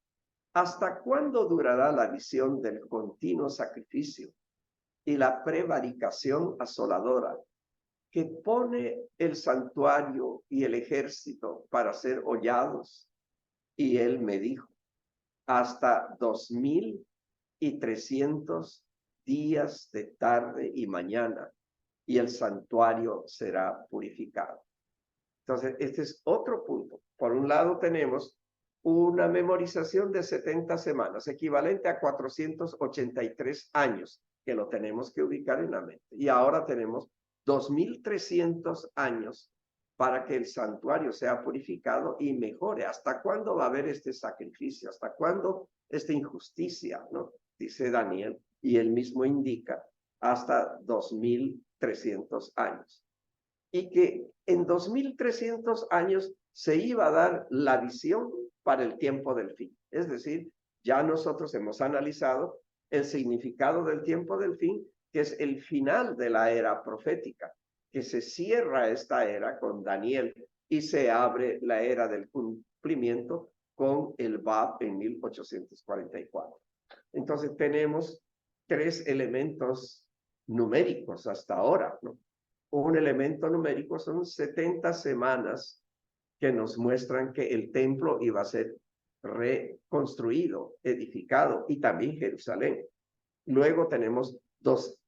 ¿hasta cuándo durará la visión del continuo sacrificio y la prevaricación asoladora que pone el santuario y el ejército para ser hollados? Y él me dijo, hasta 2300 días de tarde y mañana, y el santuario será purificado. Entonces, este es otro punto. Por un lado tenemos una memorización de 70 semanas, equivalente a 483 años, que lo tenemos que ubicar en la mente. Y ahora tenemos 2300 años para que el santuario sea purificado y mejore. ¿Hasta cuándo va a haber este sacrificio? ¿Hasta cuándo esta injusticia? ¿No? Dice Daniel, y él mismo indica, hasta 2300 años. Y que en 2300 años se iba a dar la visión para el tiempo del fin. Es decir, ya nosotros hemos analizado el significado del tiempo del fin, que es el final de la era profética, que se cierra esta era con Daniel y se abre la era del cumplimiento con el Bab en 1844. Entonces tenemos 3 elementos numéricos hasta ahora, ¿no? un elemento numérico, son 70 semanas que nos muestran que el templo iba a ser reconstruido, edificado, y también Jerusalén. Luego tenemos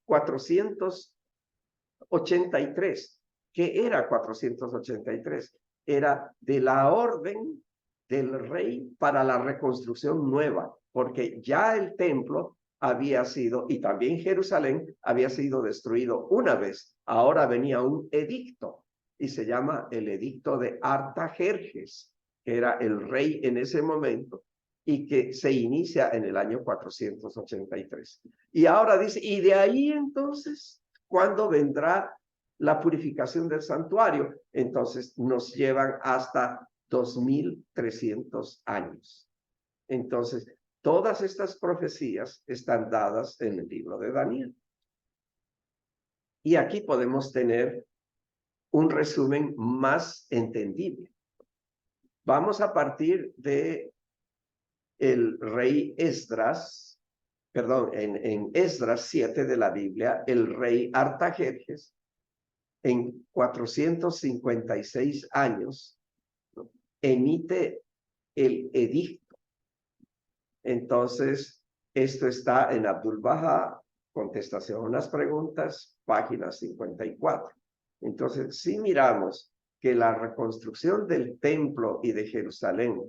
483. ¿Qué era 483? Era de la orden del rey para la reconstrucción nueva, porque ya el templo había sido, y también Jerusalén había sido destruido una vez. Ahora venía un edicto, y se llama el edicto de Artajerjes, que era el rey en ese momento, y que se inicia en el año 483. Y ahora dice, y de ahí entonces, ¿cuándo vendrá la purificación del santuario? Entonces nos llevan hasta 2300 años. Entonces, todas estas profecías están dadas en el libro de Daniel. Y aquí podemos tener un resumen más entendible. Vamos a partir de el rey Esdras, perdón, en Esdras 7 de la Biblia, el rey Artajerjes, en 456 años, ¿no?, emite el edicto. Entonces, esto está en Abdul-Bahá, contestación a unas preguntas, página 54. Entonces, si miramos que la reconstrucción del templo y de Jerusalén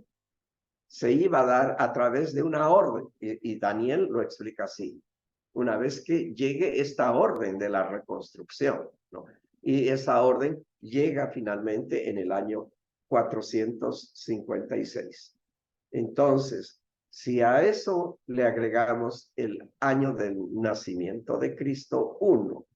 se iba a dar a través de una orden, y Daniel lo explica así: una vez que llegue esta orden de la reconstrucción, ¿no?, y esa orden llega finalmente en el año 456. Entonces, si a eso le agregamos el año del nacimiento de Cristo 1,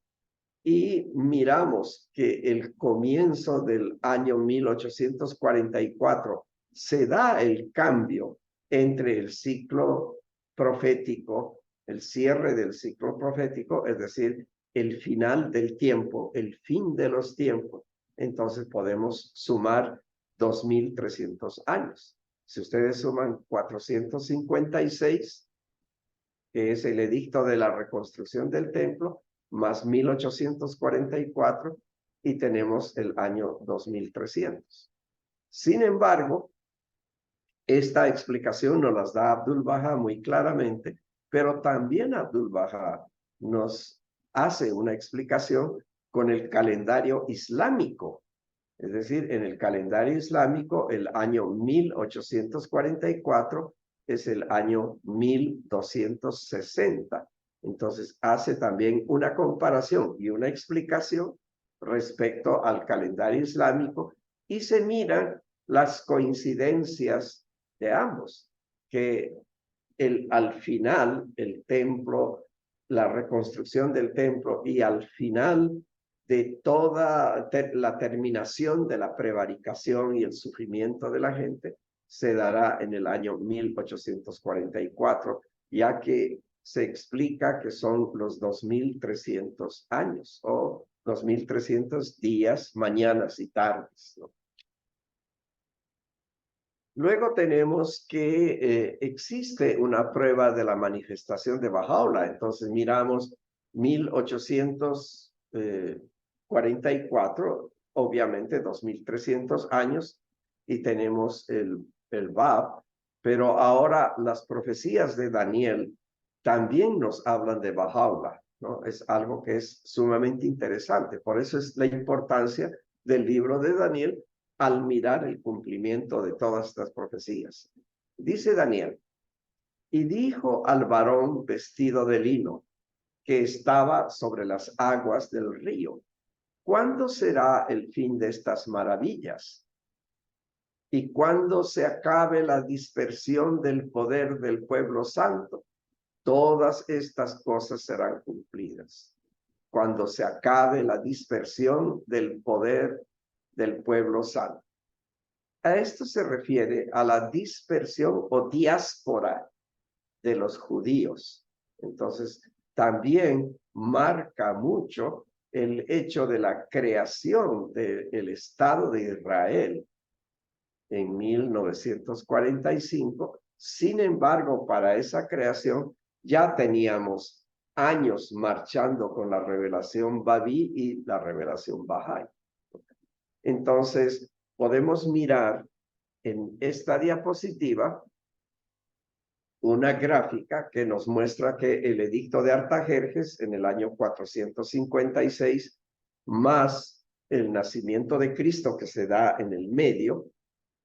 y miramos que el comienzo del año 1844 se da el cambio entre el ciclo profético, el cierre del ciclo profético, es decir, el final del tiempo, el fin de los tiempos, entonces podemos sumar 2300 años. Si ustedes suman 456, que es el edicto de la reconstrucción del templo, más 1844, y tenemos el año 2300. Sin embargo, esta explicación nos las da Abdul-Bahá muy claramente, pero también Abdul-Bahá nos hace una explicación con el calendario islámico. Es decir, en el calendario islámico, el año 1844 es el año 1260. Entonces, hace también una comparación y una explicación respecto al calendario islámico, y se miran las coincidencias de ambos, que al final el templo, la reconstrucción del templo, y al final de toda la terminación de la prevaricación y el sufrimiento de la gente, se dará en el año 1844, ya que se explica que son los 2300 años, o 2300 días, mañanas y tardes, ¿no? Luego tenemos que existe una prueba de la manifestación de Bahá'u'lláh. Entonces miramos 1844, obviamente 2300 años, y tenemos el Bab, pero ahora las profecías de Daniel también nos hablan de Bahá'u'lláh, ¿no? Es algo que es sumamente interesante. Por eso es la importancia del libro de Daniel al mirar el cumplimiento de todas estas profecías. Dice Daniel: y dijo al varón vestido de lino que estaba sobre las aguas del río: ¿cuándo será el fin de estas maravillas? Y cuando se acabe la dispersión del poder del pueblo santo, todas estas cosas serán cumplidas. Cuando se acabe la dispersión del poder del pueblo santo. A esto se refiere a la dispersión o diáspora de los judíos. Entonces, también marca mucho el hecho de la creación del Estado de Israel en 1945. Sin embargo, para esa creación ya teníamos años marchando con la revelación Babí y la revelación Bahá'í. Entonces, podemos mirar en esta diapositiva una gráfica que nos muestra que el edicto de Artajerjes en el año 456, más el nacimiento de Cristo que se da en el medio,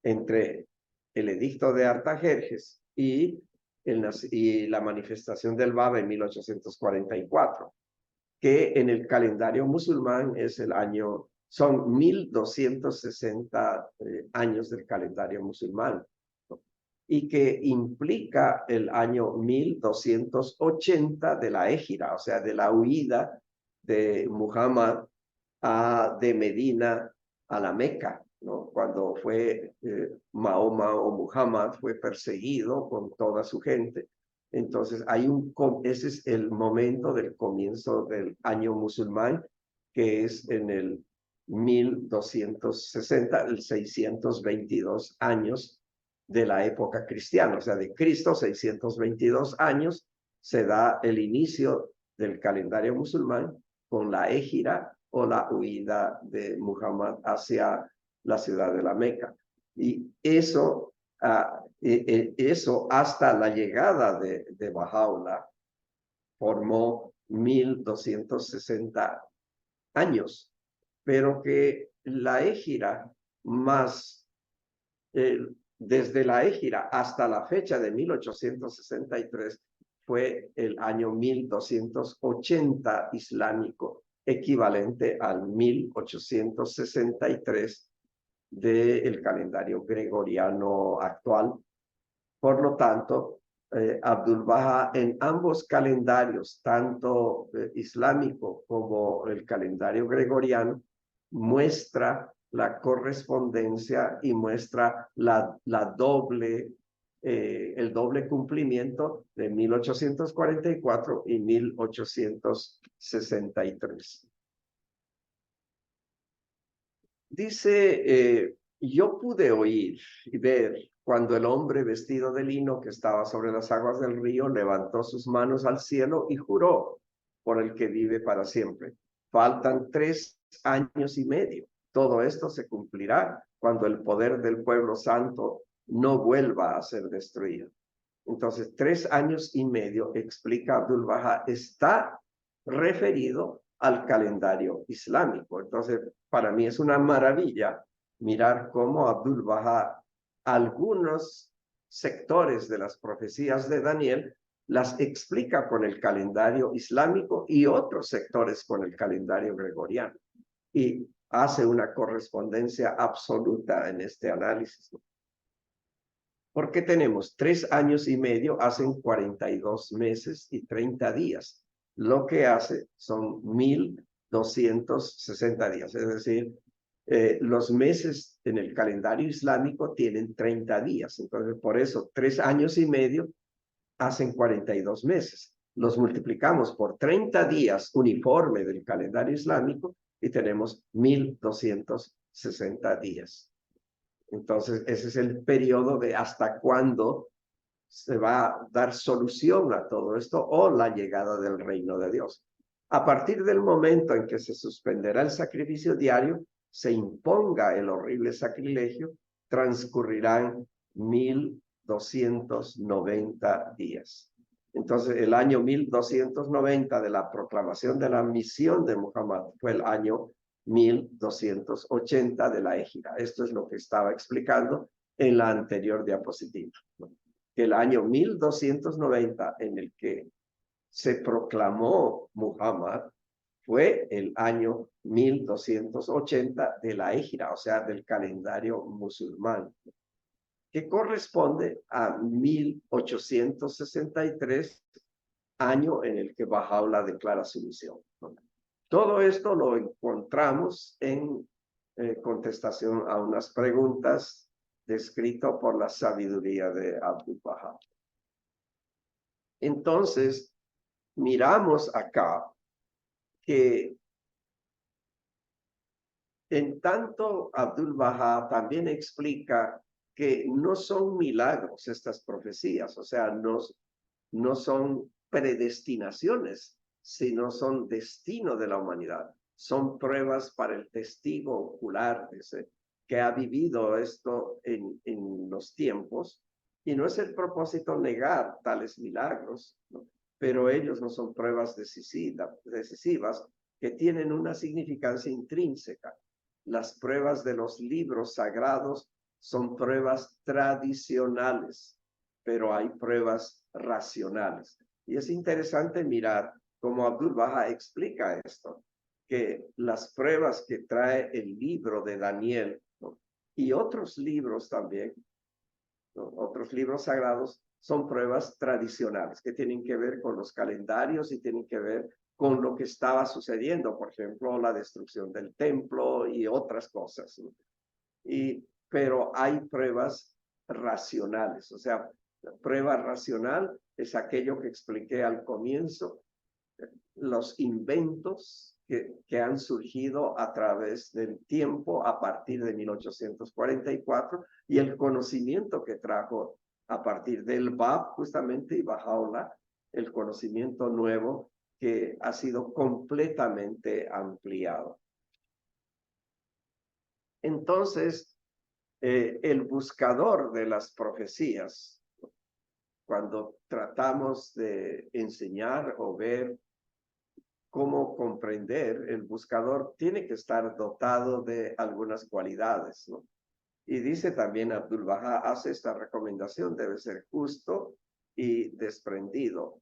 entre el edicto de Artajerjes y la manifestación del Baba en 1844, que en el calendario musulmán es son 1260 años del calendario musulmán, y que implica el año 1280 de la Égira, o sea, de la huida de Muhammad de Medina a la Meca, ¿no? Cuando fue Mahoma o Muhammad fue perseguido con toda su gente. Entonces, ese es el momento del comienzo del año musulmán, que es en el 1260, el 622 años de la época cristiana, o sea, de Cristo, 622 años, se da el inicio del calendario musulmán con la Égira o la huida de Muhammad hacia la ciudad de la Meca. Y eso hasta la llegada de Bahá'u'lláh formó 1260 años, pero que la Égira más desde la Égira hasta la fecha de 1863 fue el año 1280 islámico, equivalente al 1863 del calendario gregoriano actual. Por lo tanto, Abdul-Bahá en ambos calendarios, tanto islámico como el calendario gregoriano, muestra la correspondencia y muestra el doble cumplimiento de 1844 y 1863. Dice, yo pude oír y ver cuando el hombre vestido de lino que estaba sobre las aguas del río levantó sus manos al cielo y juró por el que vive para siempre. Faltan 3 años y medio. Todo esto se cumplirá cuando el poder del pueblo santo no vuelva a ser destruido. Entonces, 3 años y medio, explica Abdul-Bahá, está referido al calendario islámico. Entonces, para mí es una maravilla mirar cómo Abdul-Bahá, algunos sectores de las profecías de Daniel, las explica con el calendario islámico y otros sectores con el calendario gregoriano. Y hace una correspondencia absoluta en este análisis. Porque tenemos 3 años y medio, hacen 42 meses y 30 días. Lo que hace son 1260 días. Es decir, los meses en el calendario islámico tienen 30 días. Entonces, por eso, 3 años y medio hacen 42 meses. Los multiplicamos por 30 días uniforme del calendario islámico y tenemos 1260 días. Entonces, ese es el periodo de hasta cuándo se va a dar solución a todo esto o la llegada del reino de Dios. A partir del momento en que se suspenderá el sacrificio diario, se imponga el horrible sacrilegio, transcurrirán 1290 días. Entonces, el año 1290 de la proclamación de la misión de Muhammad fue el año 1280 de la Égira. Esto es lo que estaba explicando en la anterior diapositiva. Que el año 1290 en el que se proclamó Muhammad fue el año 1280 de la Égira, o sea, del calendario musulmán, que corresponde a 1863, año en el que Bahá'u'lláh declara su misión. Todo esto lo encontramos en contestación a unas preguntas descritas por la sabiduría de Abdul-Bahá. Entonces, miramos acá que en tanto Abdul-Bahá también explica que no son milagros estas profecías, o sea, no son predestinaciones sino son destino de la humanidad. Son pruebas para el testigo ocular, dice, que ha vivido esto en los tiempos. Y no es el propósito negar tales milagros, ¿no? Pero ellos no son pruebas decisivas que tienen una significancia intrínseca. Las pruebas de los libros sagrados son pruebas tradicionales, pero hay pruebas racionales. Y es interesante mirar cómo Abdu'l-Bahá explica esto, que las pruebas que trae el libro de Daniel, ¿no? Y otros libros también, ¿no? Otros libros sagrados, son pruebas tradicionales que tienen que ver con los calendarios y tienen que ver con lo que estaba sucediendo, por ejemplo, la destrucción del templo y otras cosas, ¿no? Pero hay pruebas racionales, o sea, la prueba racional es aquello que expliqué al comienzo, los inventos que han surgido a través del tiempo a partir de 1844 y el conocimiento que trajo a partir del Bab justamente y Bahá'u'lláh, el conocimiento nuevo que ha sido completamente ampliado. Entonces, el buscador de las profecías, cuando tratamos de enseñar o ver cómo comprender, el buscador tiene que estar dotado de algunas cualidades, ¿no? Y dice también Abdu'l-Bahá, hace esta recomendación, debe ser justo y desprendido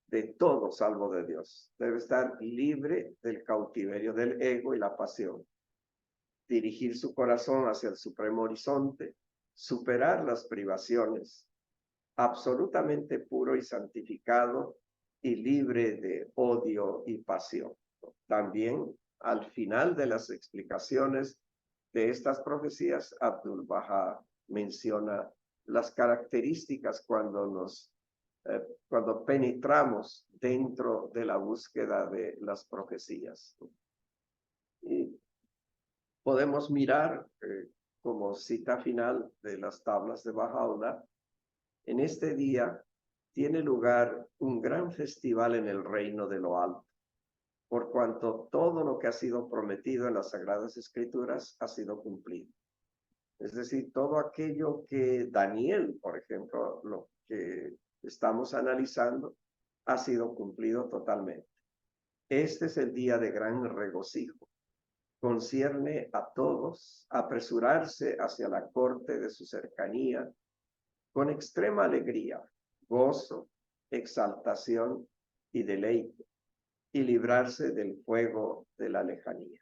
de todo salvo de Dios. Debe estar libre del cautiverio del ego y la pasión. Dirigir su corazón hacia el supremo horizonte, superar las privaciones, absolutamente puro y santificado y libre de odio y pasión. También al final de las explicaciones de estas profecías, Abdu'l-Bahá menciona las características cuando penetramos dentro de la búsqueda de las profecías. Y podemos mirar como cita final de las tablas de Bahá'u'lláh. En este día tiene lugar un gran festival en el reino de lo alto, por cuanto todo lo que ha sido prometido en las Sagradas Escrituras ha sido cumplido. Es decir, todo aquello que Daniel, por ejemplo, lo que estamos analizando, ha sido cumplido totalmente. Este es el día de gran regocijo. Concierne a todos apresurarse hacia la corte de su cercanía con extrema alegría, gozo, exaltación y deleite, y librarse del fuego de la lejanía.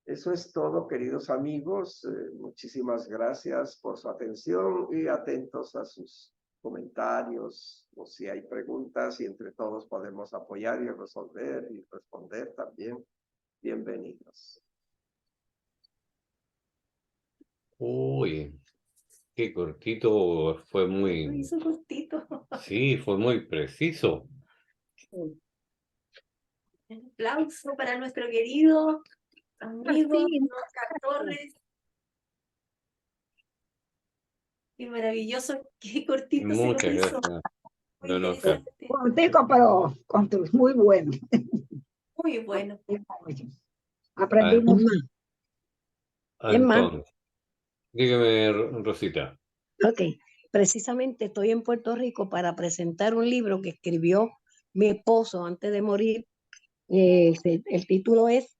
Eso es todo, queridos amigos. Muchísimas gracias por su atención y atentos a sus comentarios o si hay preguntas y entre todos podemos apoyar y resolver y responder también. Bienvenidos. Uy, qué cortito, fue Lo muy, hizo cortito. sí, fue muy preciso. Un aplauso para nuestro querido amigo Sí, Oscar Torres. Qué maravilloso, qué cortito se Muchas lo hizo. gracias, Muy don Oscar. interesante, cortico, pero muy bueno. muy bueno. Aprendimos más. Entonces, dígame, Rosita. Ok, precisamente estoy en Puerto Rico para presentar un libro que escribió mi esposo antes de morir. El título es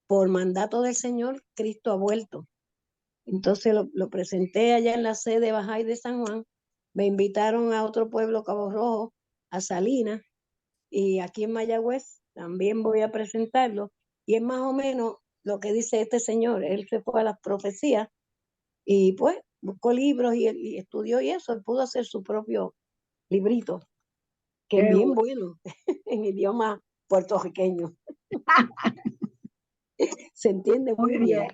Por mandato del Señor, Cristo ha vuelto. Entonces lo presenté allá en la sede Bahá'í de San Juan. Me invitaron a otro pueblo, Cabo Rojo, a Salinas, y aquí en Mayagüez también voy a presentarlo. Y es más o menos lo que dice este señor. Él se fue a las profecías y pues buscó libros y estudió y eso, él pudo hacer su propio librito, que es bien bueno, en idioma puertorriqueño. Se entiende muy bien.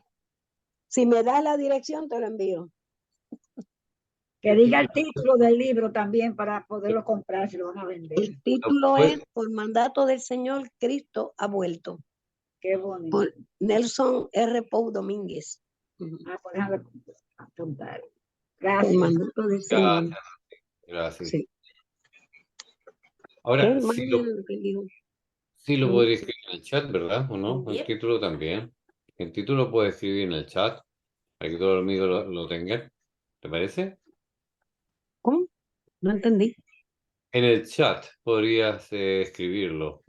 Si me das la dirección, te lo envío. Que diga el título del libro también para poderlo comprar si lo van a vender. El título es Por mandato del Señor, Cristo ha vuelto. Qué bonito. Por Nelson R. Pou Domínguez. Pues déjame apuntar. Por Gracias. mandato del Señor. Gracias. Sí. Ahora, Hermano, lo que digo. sí lo Mm. podría escribir en el chat, ¿verdad? ¿O no? El Yep. título también. El título puede escribir en el chat para que todos los amigos lo tengan. ¿Te parece? ¿Cómo? No entendí. En el chat podrías escribirlo.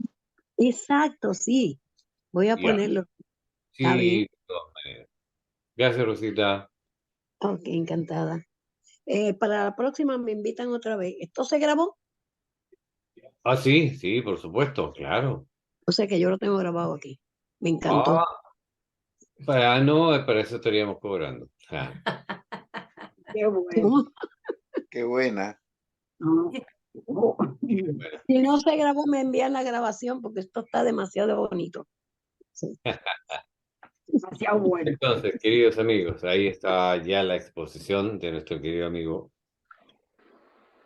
Exacto, sí. Voy a Ya. ponerlo. Está bien. Sí, de todas maneras. Gracias, Rosita. Ok, encantada. Para la próxima me invitan otra vez. ¿Esto se grabó? Ah, sí, sí, por supuesto, claro. O sea que yo lo tengo grabado aquí. Me encantó. Ah, no, para eso estaríamos cobrando. Ah, Qué bueno. ¿Cómo? Qué buena. No. bueno. Si no se grabó, me envían la grabación porque esto está demasiado bonito. Sí. Demasiado bueno. Entonces, queridos amigos, ahí está ya la exposición de nuestro querido amigo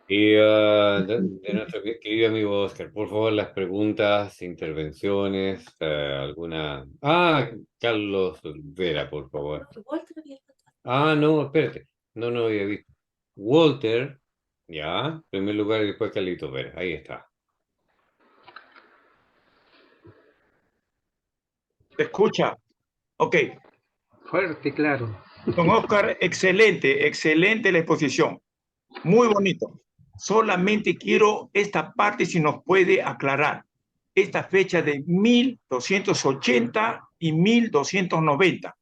y de nuestro querido amigo Oscar. Por favor, las preguntas, intervenciones, alguna. Ah, Carlos Vera, por favor. Walter había contado. Ah, no, espérate. No, no había visto. Walter, ya, en primer lugar y después Carlito Vera. Ahí está. ¿Se escucha? Ok. Fuerte, claro. Don Oscar, excelente, excelente la exposición. Muy bonito. Solamente quiero esta parte si nos puede aclarar. Esta fecha de 1280 y 1290.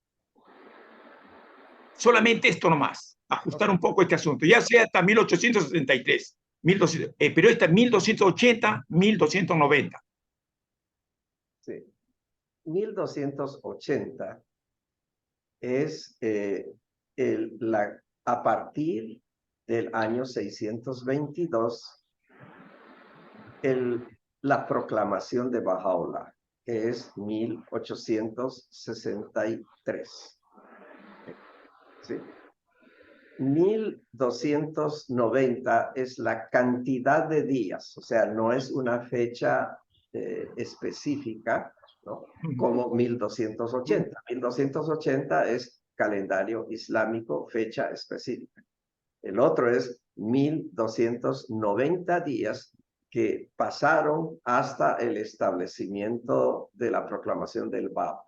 Solamente esto nomás. Ajustar un poco este asunto. Ya sea hasta 1873. 1200, pero esta 1280, 1290. Sí. 1280 es a partir del año 622 la proclamación de Bahá'u'lláh, que es 1863. ¿Sí? 1290 es la cantidad de días, o sea, no es una fecha específica, ¿no? Como 1280. 1280 es calendario islámico, fecha específica. El otro es 1290 días que pasaron hasta el establecimiento de la proclamación del Bab. O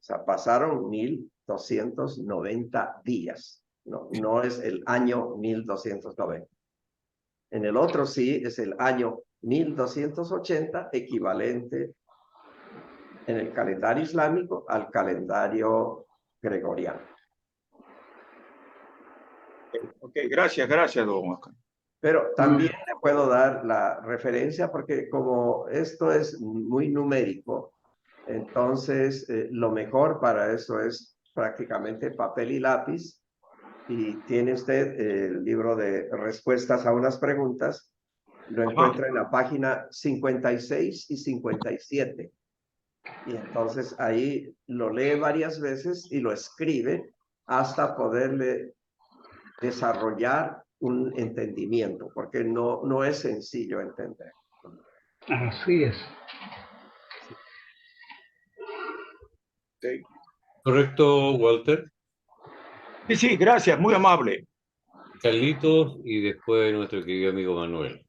sea, pasaron 1290 días. No es el año 1290. En el otro sí es el año 1280, equivalente en el calendario islámico al calendario gregoriano. Ok, gracias, gracias, don Oscar. Pero también le puedo dar la referencia porque como esto es muy numérico, entonces lo mejor para eso es prácticamente papel y lápiz. Y tiene usted el libro de respuestas a unas preguntas. Lo encuentra en la página 56 y 57. Y entonces ahí lo lee varias veces y lo escribe hasta poderle desarrollar un entendimiento, porque no es sencillo entender. Así es. Sí, ¿Correcto, Walter? sí, gracias, muy amable. Carlitos y después nuestro querido amigo Manuel.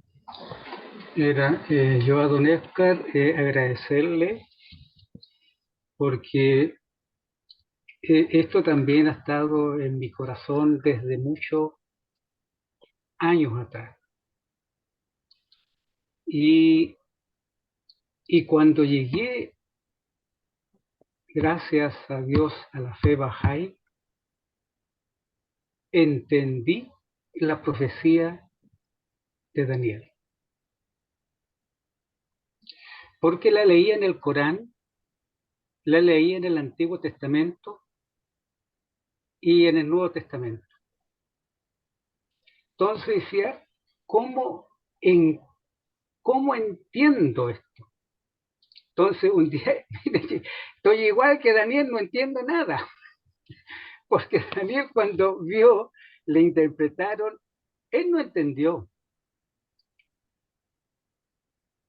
Yo a don Oscar agradecerle porque esto también ha estado en mi corazón desde muchos años atrás. Y, y cuando llegué, gracias a Dios, a la fe Bahá'í, entendí la profecía de Daniel. Porque la leí en el Corán, la leí en el Antiguo Testamento y en el Nuevo Testamento. Entonces decía, ¿cómo entiendo esto? Entonces un día, estoy igual que Daniel, no entiendo nada. Porque Daniel cuando vio, le interpretaron, él no entendió.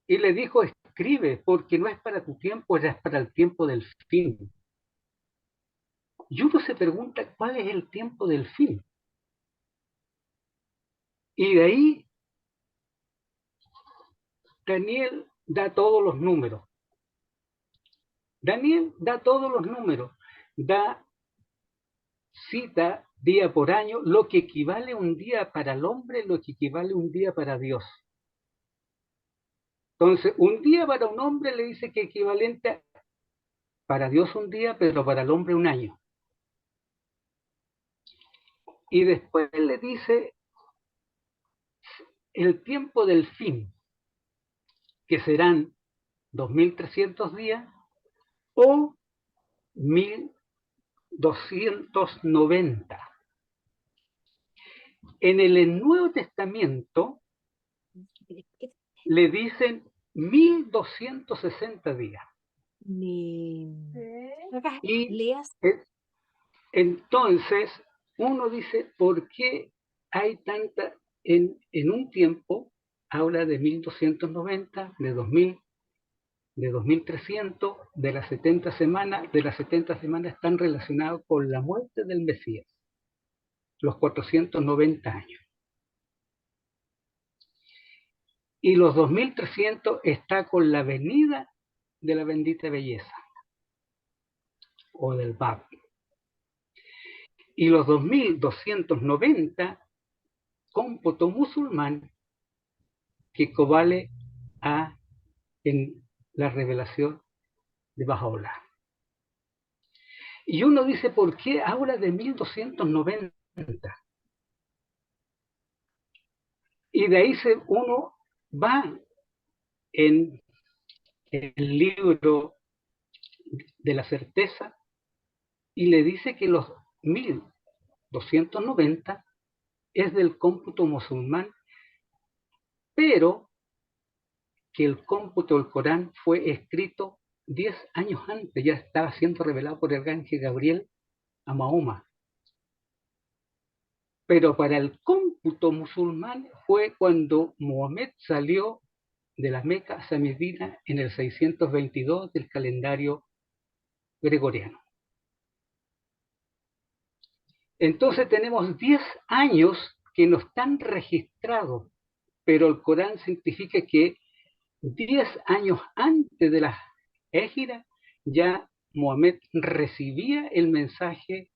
Y le dijo, escribe, porque no es para tu tiempo, es para el tiempo del fin. Y uno se pregunta, ¿cuál es el tiempo del fin? Y de ahí Daniel da todos los números. Daniel da todos los números. Cita día por año, lo que equivale a un día para el hombre, lo que equivale a un día para Dios. Entonces, un día para un hombre le dice que equivalente para Dios un día, pero para el hombre un año. Y después le dice el tiempo del fin, que serán 2300 días o 1290. En el Nuevo Testamento le dicen 1260 días. Y entonces uno dice, ¿por qué hay tanta, en un tiempo, habla de 1290, de 2000, de 2300, de las 70 semanas, están relacionadas con la muerte del Mesías, los 490 años. Y los 2300 está con la venida de la bendita belleza, o del Bab. Y los 2290, cómputo musulmán, que equivale a en la revelación de Bahá'u'lláh. Y uno dice, ¿por qué habla de 1290? Y de ahí uno va en el libro de la certeza y le dice que los 1290 es del cómputo musulmán, pero que el cómputo del Corán fue escrito 10 años antes, ya estaba siendo revelado por el arcángel Gabriel a Mahoma. Pero para el cómputo musulmán fue cuando Mohammed salió de la Meca hacia Medina en el 622 del calendario gregoriano. Entonces tenemos 10 años que no están registrados, pero el Corán científica que 10 años antes de la Égira ya Mohammed recibía el mensaje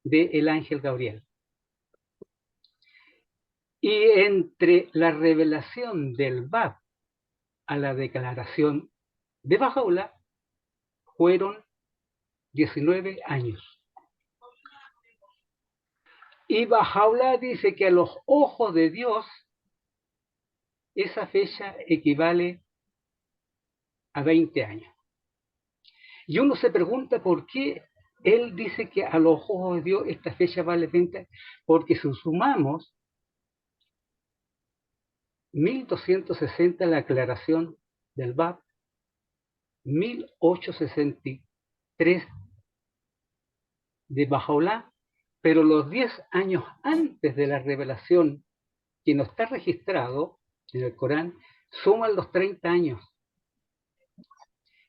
del ángel Gabriel. Y entre la revelación del Bab a la declaración de Bahá'u'lláh fueron 19 años. Y Bahá'u'lláh dice que a los ojos de Dios esa fecha equivale a 20 años. Y uno se pregunta por qué él dice que a los ojos de Dios esta fecha vale 20 años. Porque si sumamos 1260 la aclaración del Bab, 1863 de Bahá'u'lláh, pero los 10 años antes de la revelación que no está registrado en el Corán, suman los 30 años.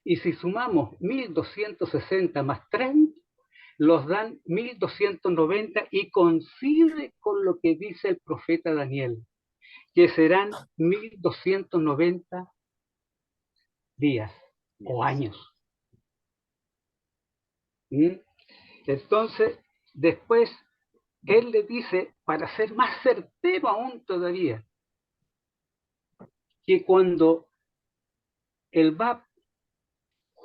Y si sumamos 1260 más 30, los dan 1290 y coincide con lo que dice el profeta Daniel, que serán 1290 días o años. Entonces, después, él le dice, para ser más certero aún todavía, que cuando el Bab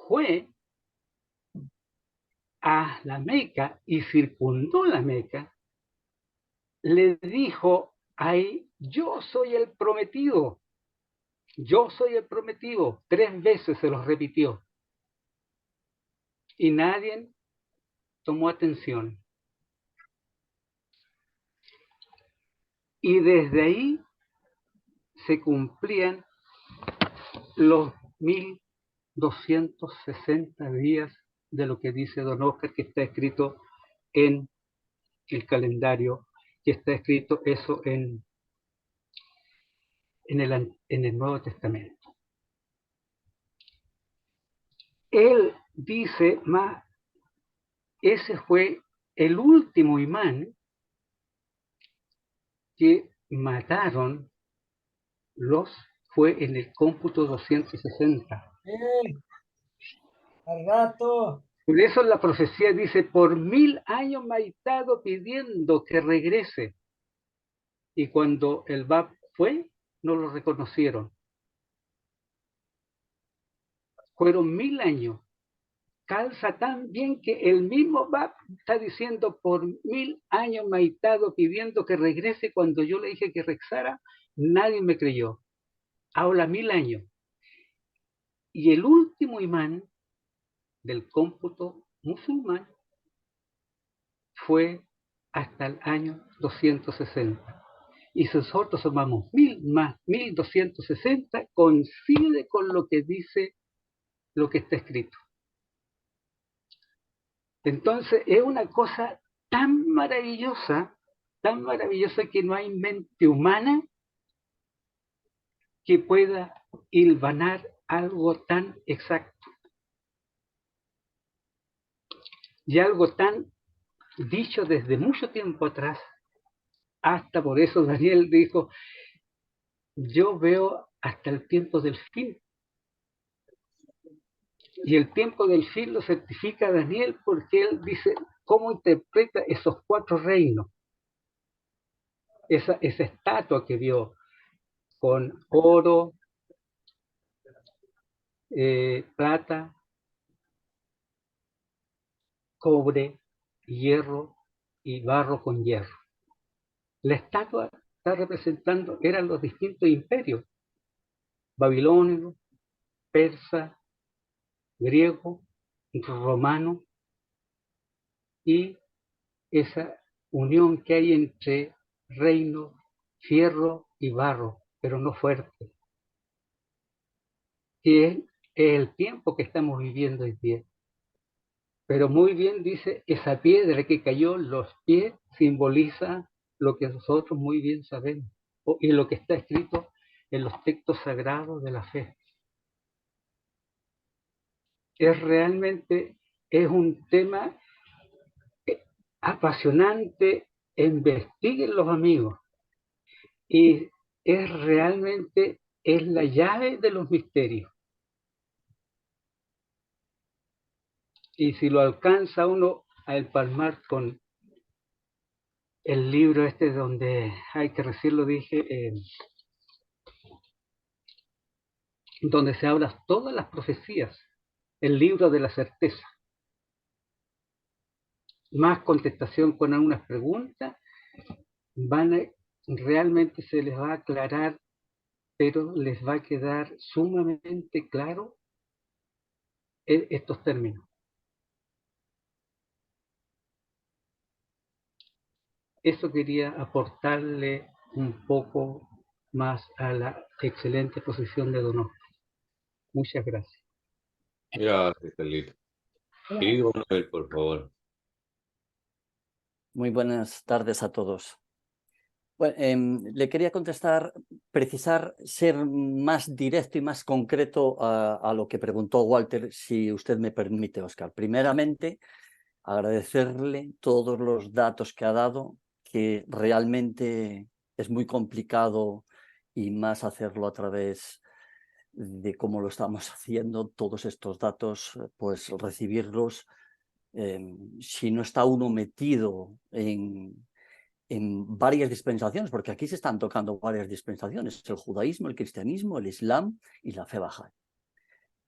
fue a la Meca y circundó la Meca, le dijo ahí, yo soy el prometido, 3 veces se los repitió. Y nadie tomó atención. Y desde ahí se cumplían los 1260 días de lo que dice Don Oscar, que está escrito en el calendario, que está escrito eso en el Nuevo Testamento. Él dice más, ese fue el último imán que mataron los fue en el cómputo 260. Al rato. Por eso la profecía dice, por 1000 años me ha estado pidiendo que regrese. Y cuando el Bab fue, no lo reconocieron. Fueron 1000 años. Calza tan bien que el mismo Bab está diciendo, por 1000 años me ha estado pidiendo que regrese. Cuando yo le dije que regresara, nadie me creyó. Ahora 1000 años. Y el último imán del cómputo musulmán fue hasta el año 260. Y si nosotros sumamos 1000 más 1260, coincide con lo que dice lo que está escrito. Entonces es una cosa tan maravillosa que no hay mente humana que pueda hilvanar algo tan exacto. Y algo tan dicho desde mucho tiempo atrás. Hasta por eso Daniel dijo, yo veo hasta el tiempo del fin. Y el tiempo del fin lo certifica Daniel porque él dice cómo interpreta esos 4 reinos. Esa estatua que vio con oro, plata, cobre, hierro y barro con hierro. La estatua está representando, eran los distintos imperios, babilonio, persa, griego, romano, y esa unión que hay entre reino, fierro y barro, pero no fuerte, que es el tiempo que estamos viviendo hoy día. Pero muy bien dice, esa piedra que cayó en los pies simboliza lo que nosotros muy bien sabemos, y lo que está escrito en los textos sagrados de la fe. Es realmente, es un tema apasionante, investiguen los amigos, y es realmente, es la llave de los misterios. Y si lo alcanza uno a empalmar con el libro este donde hay que recién lo dije, donde se habla todas las profecías, el libro de la certeza, más contestación con algunas preguntas, realmente se les va a aclarar, pero les va a quedar sumamente claro estos términos. Eso quería aportarle un poco más a la excelente exposición de Don Oscar. Muchas gracias. Gracias, Carlito. Querido Manuel, por favor. Muy buenas tardes a todos. Bueno, le quería contestar, precisar, ser más directo y más concreto a lo que preguntó Walter, si usted me permite, Oscar. Primeramente, agradecerle todos los datos que ha dado, que realmente es muy complicado y más hacerlo a través de cómo lo estamos haciendo, todos estos datos, pues recibirlos, si no está uno metido en varias dispensaciones, porque aquí se están tocando varias dispensaciones, el judaísmo, el cristianismo, el islam y la fe bahá'í.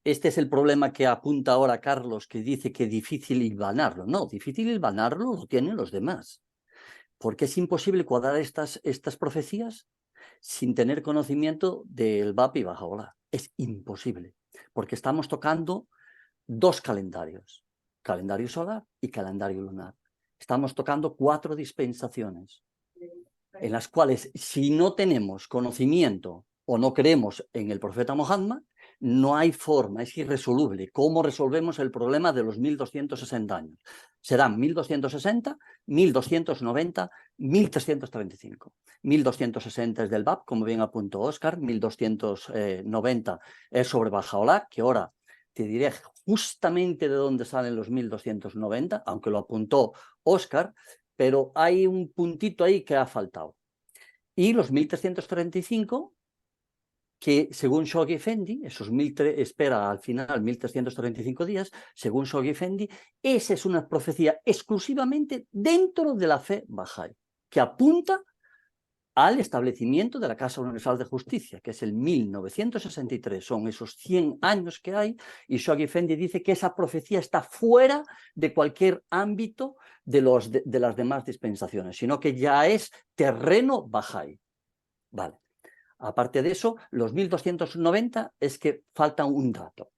Este es el problema que apunta ahora Carlos, que dice que es difícil hilvanarlo. No, difícil hilvanarlo lo tienen los demás, porque es imposible cuadrar estas profecías sin tener conocimiento del Bab y Bahá'u'lláh. Es imposible, porque estamos tocando 2 calendarios, calendario solar y calendario lunar. Estamos tocando 4 dispensaciones, en las cuales si no tenemos conocimiento o no creemos en el profeta Muhammad, no hay forma, es irresoluble. ¿Cómo resolvemos el problema de los 1260 años? Serán 1260, 1290, 1335. 1260 es del Bab, como bien apuntó Oscar, 1290 es sobre Bahá'u'lláh, que ahora te diré justamente de dónde salen los 1290, aunque lo apuntó Oscar, pero hay un puntito ahí que ha faltado. Y los 1335 que según Shoghi Effendi, espera al final 1335 días, según Shoghi Effendi, esa es una profecía exclusivamente dentro de la fe Bahá'í, que apunta al establecimiento de la Casa Universal de Justicia, que es el 1963, son esos 100 años que hay, y Shoghi Effendi dice que esa profecía está fuera de cualquier ámbito de las demás dispensaciones, sino que ya es terreno Bahá'í. Vale. Aparte de eso, los 1290 es que falta un dato.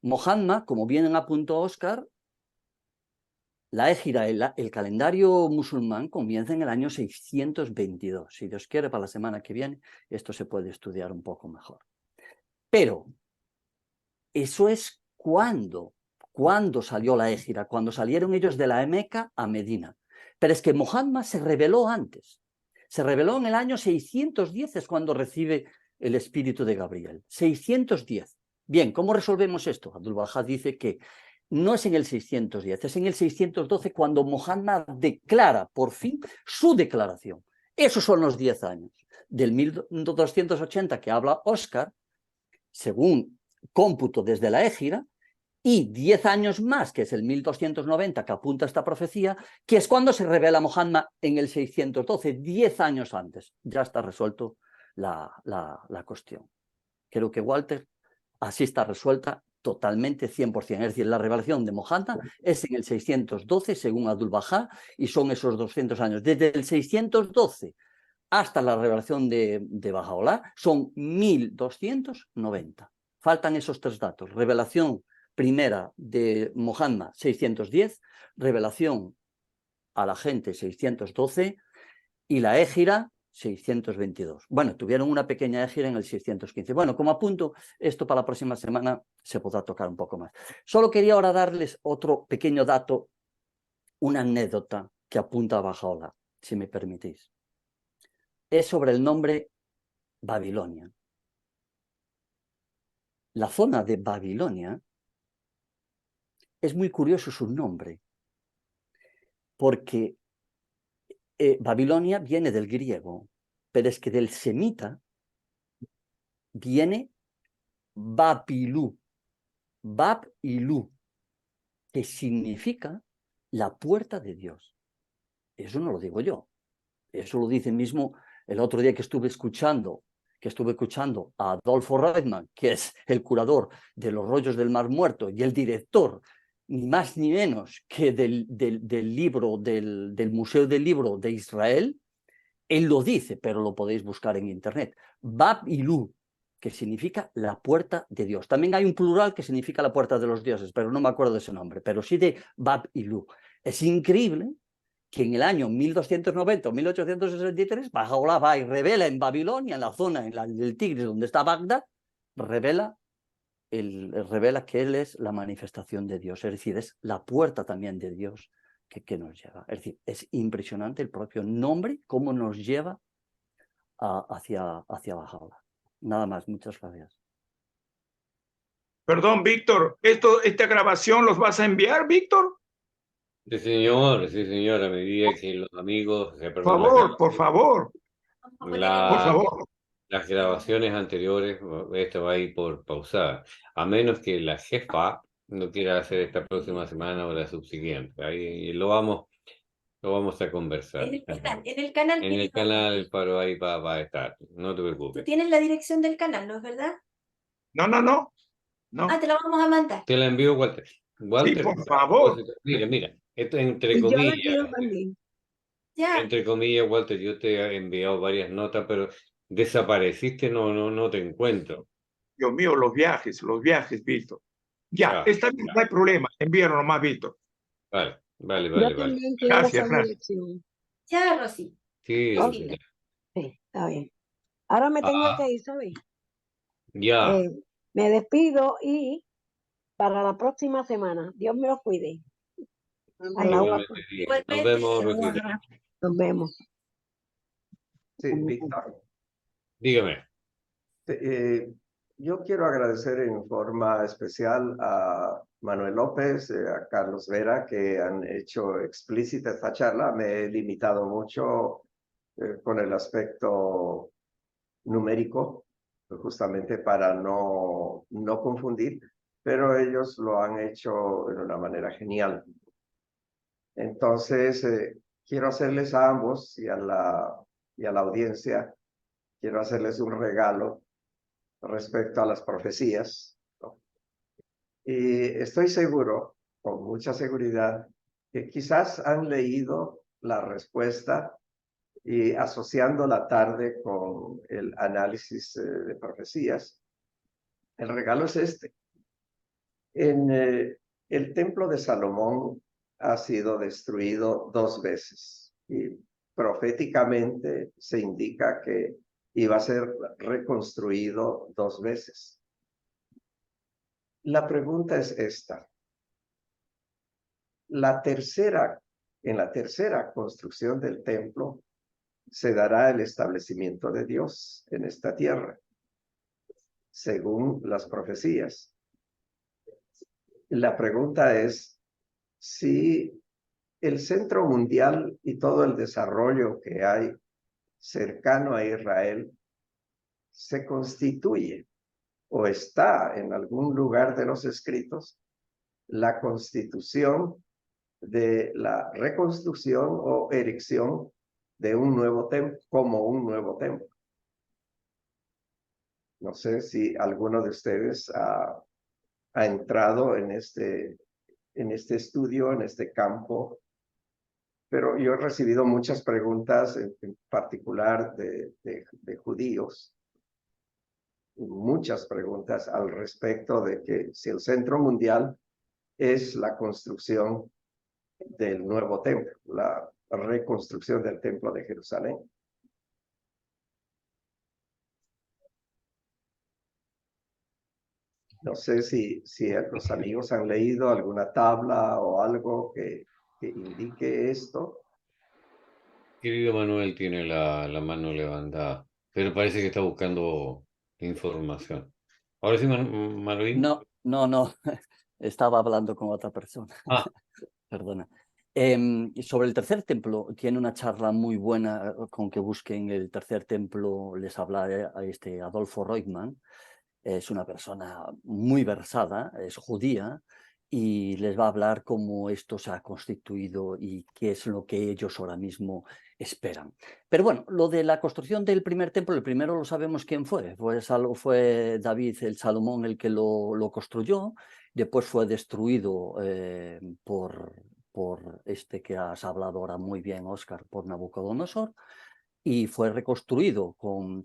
Mohammed, como bien apuntó Óscar, la égira, el calendario musulmán comienza en el año 622. Si Dios quiere, para la semana que viene, esto se puede estudiar un poco mejor. Pero, eso es cuando salió la égira, cuando salieron ellos de la Meca a Medina. Pero es que Mohammed se rebeló antes. Se reveló en el año 610, es cuando recibe el espíritu de Gabriel. 610. Bien, ¿cómo resolvemos esto? Abdul-Bahá dice que no es en el 610, es en el 612 cuando Mohammed declara por fin su declaración. Esos son los 10 años. Del 1280 que habla Óscar, según cómputo desde la égira, y 10 años más, que es el 1290 que apunta esta profecía, que es cuando se revela Mohammed en el 612, 10 años antes. Ya está resuelto la cuestión. Creo que Walter, así está resuelta totalmente 100%. Es decir, la revelación de Mohammed es en el 612, según Abdul-Bahá, y son esos 200 años. Desde el 612 hasta la revelación de Bahá'u'lláh son 1290. Faltan esos 3 datos. Revelación primera de Mohammed, 610, revelación a la gente, 612, y la égira, 622. Bueno, tuvieron una pequeña égira en el 615. Bueno, como apunto, esto para la próxima semana se podrá tocar un poco más. Solo quería ahora darles otro pequeño dato, una anécdota que apunta a Bahá'u'lláh, si me permitís. Es sobre el nombre Babilonia. La zona de Babilonia es muy curioso su nombre, porque Babilonia viene del griego, pero es que del semita viene Babilú, Bab-Ilú, que significa la puerta de Dios. Eso no lo digo yo, eso lo dice mismo el otro día que estuve escuchando a Adolfo Reitman, que es el curador de los rollos del Mar Muerto y el director, ni más ni menos que del libro, del Museo del Libro de Israel. Él lo dice, pero lo podéis buscar en internet. Bab-Ilú, que significa la puerta de Dios. También hay un plural que significa la puerta de los dioses, pero no me acuerdo de ese nombre, pero sí de Bab-Ilú. Es increíble que en el año 1290 o 1863 Bahá'u'lláh va y revela en Babilonia, en la zona del Tigris donde está Bagdad, revela que él es la manifestación de Dios, es decir, es la puerta también de Dios que nos lleva. Es decir, es impresionante el propio nombre, cómo nos lleva hacia Bahá'u'lláh. Nada más, muchas gracias. Perdón, Víctor, ¿esta grabación los vas a enviar, Víctor? Sí, señor, a medida que los amigos, Por favor, por favor. Por favor. Las grabaciones anteriores, esto va a ir por pausada, a menos que la jefa no quiera hacer esta próxima semana o la subsiguiente. Ahí lo vamos a conversar. En el canal. En el canal, el paro ahí va a estar, no te Tú preocupes. tienes la dirección del canal, ¿no es verdad? No. Ah, te la vamos a mandar. Te la envío, Walter. Sí, por favor. Mira, esto entre Y yo la comillas. quiero también. Ya. Entre comillas, Walter, yo te he enviado varias notas, pero desapareciste, no te encuentro. Dios mío, los viajes, Víctor. Ya, está bien, no hay problema. Envíalo nomás, Víctor. Vale. Yo también quiero Gracias, esa dirección. Ya, Rosy. Sí, Okay. Sí, está bien. Ahora me tengo que ir, ¿sabes? ya. Me despido y para la próxima semana. Dios me lo cuide. Nos vemos, Rosita. Nos vemos. Sí, Víctor. Dígame. Yo quiero agradecer en forma especial a Manuel López, a Carlos Vera, que han hecho explícita esta charla. Me he limitado mucho con el aspecto numérico justamente para no confundir, pero ellos lo han hecho de una manera genial. Entonces, quiero hacerles a ambos y a la audiencia, quiero hacerles un regalo respecto a las profecías, ¿no? Y estoy seguro, con mucha seguridad, que quizás han leído la respuesta y asociando la tarde con el análisis de profecías. El regalo es este. En el templo de Salomón ha sido destruido 2 veces y proféticamente se indica que iba a ser reconstruido 2 veces. La pregunta es esta. En la tercera construcción del templo se dará el establecimiento de Dios en esta tierra, según las profecías. La pregunta es si el centro mundial y todo el desarrollo que hay cercano a Israel se constituye o está en algún lugar de los escritos la constitución de la reconstrucción o erección de un nuevo templo, como un nuevo templo. No sé si alguno de ustedes ha entrado en este estudio, en este campo, pero yo he recibido muchas preguntas, en particular de judíos, muchas preguntas al respecto de que si el centro mundial es la construcción del nuevo templo, la reconstrucción del templo de Jerusalén. No sé si los amigos han leído alguna tabla o algo que indique esto. Querido Manuel tiene la mano levantada, pero parece que está buscando información. Ahora sí, Manuel. No, estaba hablando con otra persona. Ah. Perdona. Sobre el tercer templo, tiene una charla muy buena con que busquen el tercer templo, les habla a Adolfo Reutemann. Es una persona muy versada, es judía, y les va a hablar cómo esto se ha constituido y qué es lo que ellos ahora mismo esperan. Pero bueno, lo de la construcción del primer templo, el primero lo sabemos quién fue. Fue David, el Salomón, el que lo construyó. Después fue destruido por este que has hablado ahora muy bien, Óscar, por Nabucodonosor, y fue reconstruido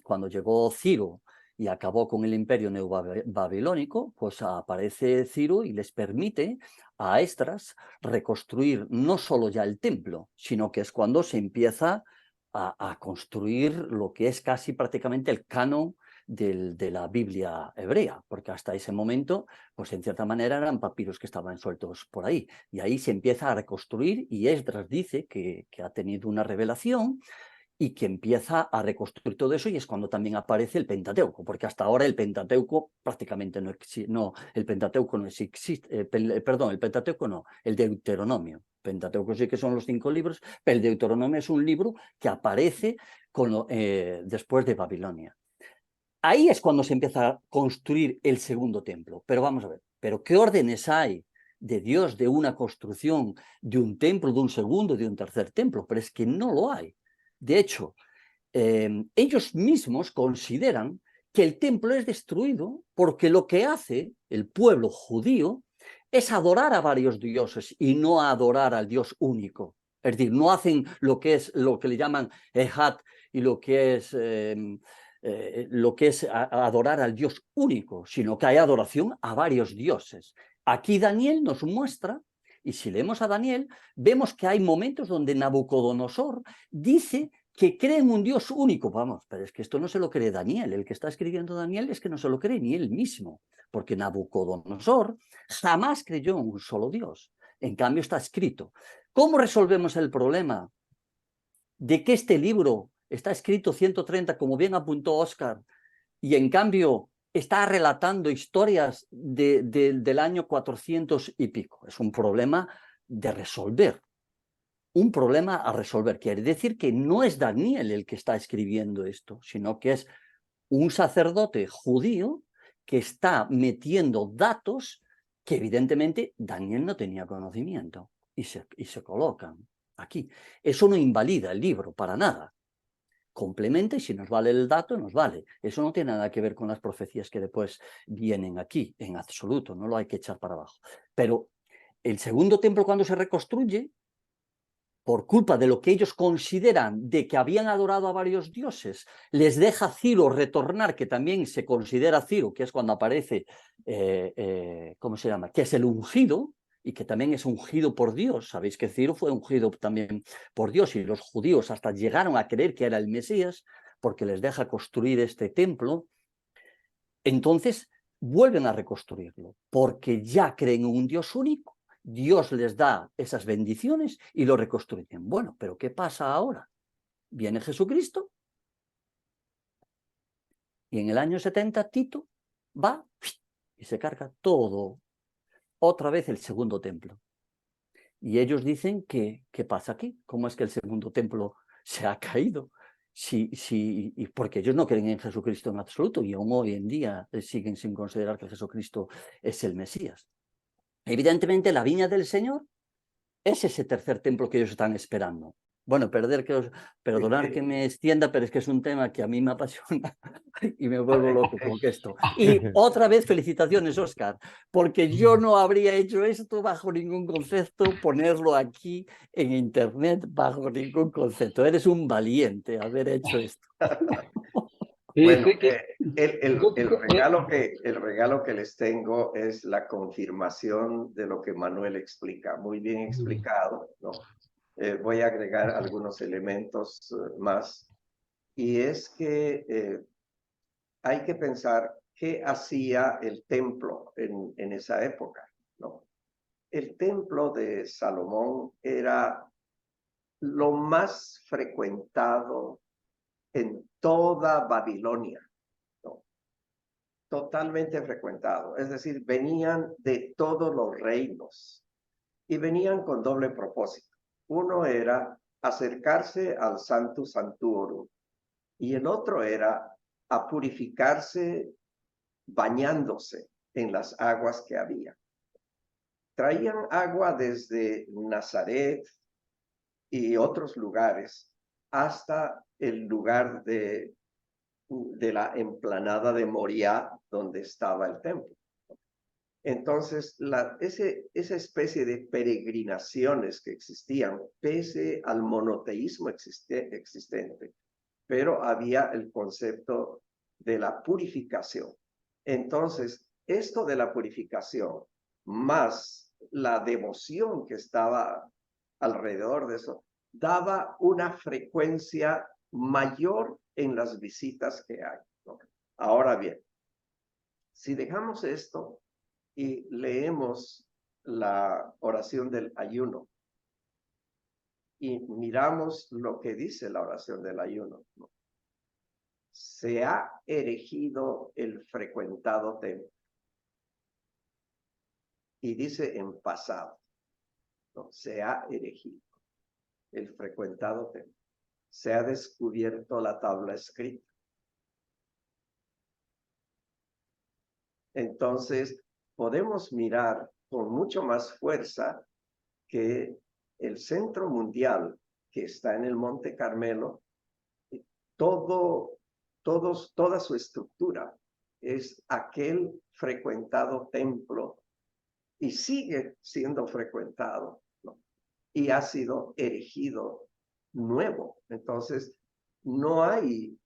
cuando llegó Ciro y acabó con el imperio neobabilónico, pues aparece Ciro y les permite a Esdras reconstruir no solo ya el templo, sino que es cuando se empieza a construir lo que es casi prácticamente el canon de la Biblia hebrea, porque hasta ese momento, pues en cierta manera eran papiros que estaban sueltos por ahí, y ahí se empieza a reconstruir, y Esdras dice que ha tenido una revelación y que empieza a reconstruir todo eso, y es cuando también aparece el Pentateuco, porque hasta ahora el Pentateuco prácticamente no existe, el Pentateuco no existe, perdón, el Pentateuco no, el Deuteronomio. Pentateuco sí que son los 5 libros, pero el Deuteronomio es un libro que aparece después de Babilonia. Ahí es cuando se empieza a construir el segundo templo, pero vamos a ver, ¿pero qué órdenes hay de Dios de una construcción de un templo, de un segundo, de un tercer templo? Pero es que no lo hay. De hecho, ellos mismos consideran que el templo es destruido porque lo que hace el pueblo judío es adorar a varios dioses y no adorar al Dios único. Es decir, no hacen lo que le llaman Ejad y lo que es adorar al Dios único, sino que hay adoración a varios dioses. Aquí Daniel nos muestra, y si leemos a Daniel, vemos que hay momentos donde Nabucodonosor dice que cree en un Dios único. Vamos, pero es que esto no se lo cree Daniel. El que está escribiendo Daniel es que no se lo cree ni él mismo, porque Nabucodonosor jamás creyó en un solo Dios. En cambio está escrito. ¿Cómo resolvemos el problema de que este libro está escrito 130, como bien apuntó Óscar, y en cambio está relatando historias del año 400 y pico? Es un problema de resolver. Un problema a resolver. Quiere decir que no es Daniel el que está escribiendo esto, sino que es un sacerdote judío que está metiendo datos que evidentemente Daniel no tenía conocimiento y se colocan aquí. Eso no invalida el libro para nada. Complementa y si nos vale el dato, nos vale. Eso no tiene nada que ver con las profecías que después vienen aquí, en absoluto, no lo hay que echar para abajo. Pero el segundo templo cuando se reconstruye, por culpa de lo que ellos consideran de que habían adorado a varios dioses, les deja Ciro retornar, que también se considera Ciro, que es cuando aparece, ¿cómo se llama? Que es el ungido, y que también es ungido por Dios. Sabéis que Ciro fue ungido también por Dios, y los judíos hasta llegaron a creer que era el Mesías, porque les deja construir este templo. Entonces vuelven a reconstruirlo, porque ya creen en un Dios único. Dios les da esas bendiciones y lo reconstruyen. Bueno, pero ¿qué pasa ahora? Viene Jesucristo y en el año 70 Tito va y se carga todo, otra vez el segundo templo. Y ellos dicen que, ¿qué pasa aquí? ¿Cómo es que el segundo templo se ha caído? Porque ellos no creen en Jesucristo en absoluto y aún hoy en día siguen sin considerar que Jesucristo es el Mesías. Evidentemente la viña del Señor es ese tercer templo que ellos están esperando. Bueno, perdonar que me extienda, pero es que es un tema que a mí me apasiona y me vuelvo loco con esto. Y otra vez felicitaciones, Óscar, porque yo no habría hecho esto bajo ningún concepto, ponerlo aquí en internet bajo ningún concepto. Eres un valiente haber hecho esto. Bueno, el regalo que les tengo es la confirmación de lo que Manuel explica, muy bien explicado, ¿no? Voy a agregar algunos elementos más, y es que hay que pensar qué hacía el templo en esa época, ¿no? El templo de Salomón era lo más frecuentado en toda Babilonia, ¿no? Totalmente frecuentado, es decir, venían de todos los reinos y venían con doble propósito. Uno era acercarse al Sanctus Sanctorum y el otro era a purificarse bañándose en las aguas que había. Traían agua desde Nazaret y otros lugares hasta el lugar de la emplanada de Moriah, donde estaba el templo. Entonces, esa especie de peregrinaciones que existían, pese al monoteísmo existente, pero había el concepto de la purificación. Entonces, esto de la purificación, más la devoción que estaba alrededor de eso, daba una frecuencia mayor en las visitas que hay, ¿no? Ahora bien, si dejamos esto y leemos la oración del ayuno y miramos lo que dice la oración del ayuno, ¿no? Se ha erigido el frecuentado templo. Y dice en pasado, ¿no? Se ha erigido el frecuentado templo. Se ha descubierto la tabla escrita. Entonces, podemos mirar con mucho más fuerza que el centro mundial que está en el Monte Carmelo, toda su estructura es aquel frecuentado templo y sigue siendo frecuentado, ¿no? Y ha sido erigido nuevo. Entonces, no hay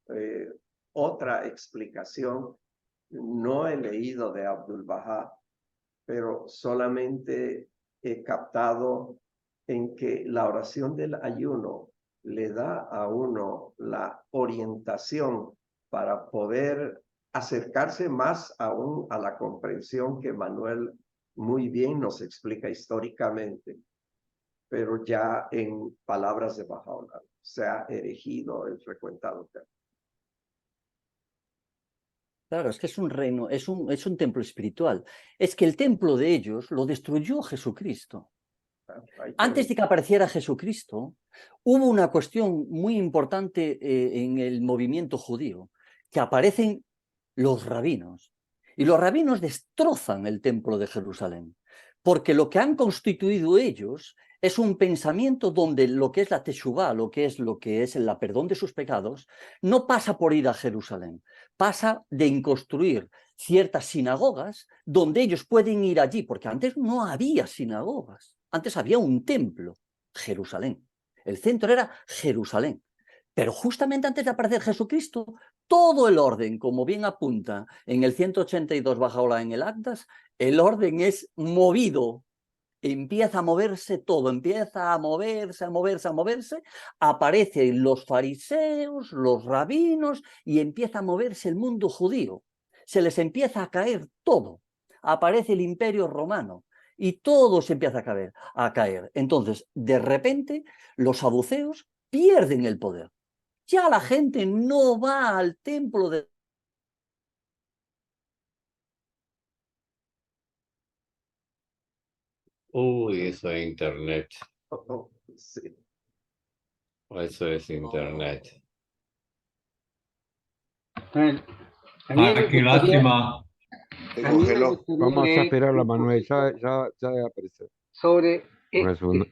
otra explicación. No he leído de Abdul-Bahá, pero solamente he captado en que la oración del ayuno le da a uno la orientación para poder acercarse más aún a la comprensión que Manuel muy bien nos explica históricamente, pero ya en palabras de Bahá'u'lláh, se ha erigido el frecuentado templo. Claro, es que es un reino, es un templo espiritual. Es que el templo de ellos lo destruyó Jesucristo. Antes de que apareciera Jesucristo, hubo una cuestión muy importante en el movimiento judío, que aparecen los rabinos. Y los rabinos destrozan el templo de Jerusalén, porque lo que han constituido ellos es un pensamiento donde lo que es la teshuvá, lo que es el perdón de sus pecados, no pasa por ir a Jerusalén, pasa de construir ciertas sinagogas donde ellos pueden ir allí, porque antes no había sinagogas, antes había un templo, Jerusalén. El centro era Jerusalén. Pero justamente antes de aparecer Jesucristo, todo el orden, como bien apunta en el 182 Bajaola en el Actas, el orden es movido, empieza a moverse todo, empieza a moverse, a moverse, a moverse, aparecen los fariseos, los rabinos, y empieza a moverse el mundo judío. Se les empieza a caer todo. Aparece el imperio romano y todo se empieza a caer. Entonces, de repente, los saduceos pierden el poder. Ya la gente no va al templo de... Uy, eso es internet. Sí. Eso es internet. Bueno, a mí me Qué gustaría, lástima. Te a mí me congeló. gustaría Vamos a leer esperar a un Manuel, poquito ya debe aparecer. sobre Un segundo.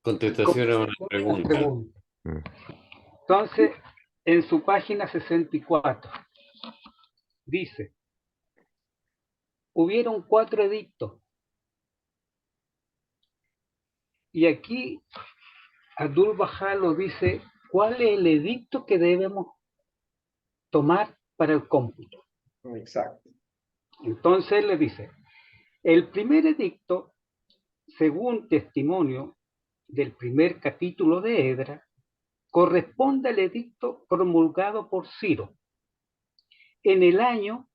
Contestación a una la pregunta. pregunta. Entonces, en su página 64, dice, hubieron 4 edictos. Y aquí Abdul Bahá lo dice, ¿cuál es el edicto que debemos tomar para el cómputo? Exacto. Entonces le dice, el primer edicto, según testimonio del primer capítulo de Edra, corresponde al edicto promulgado por Ciro en el año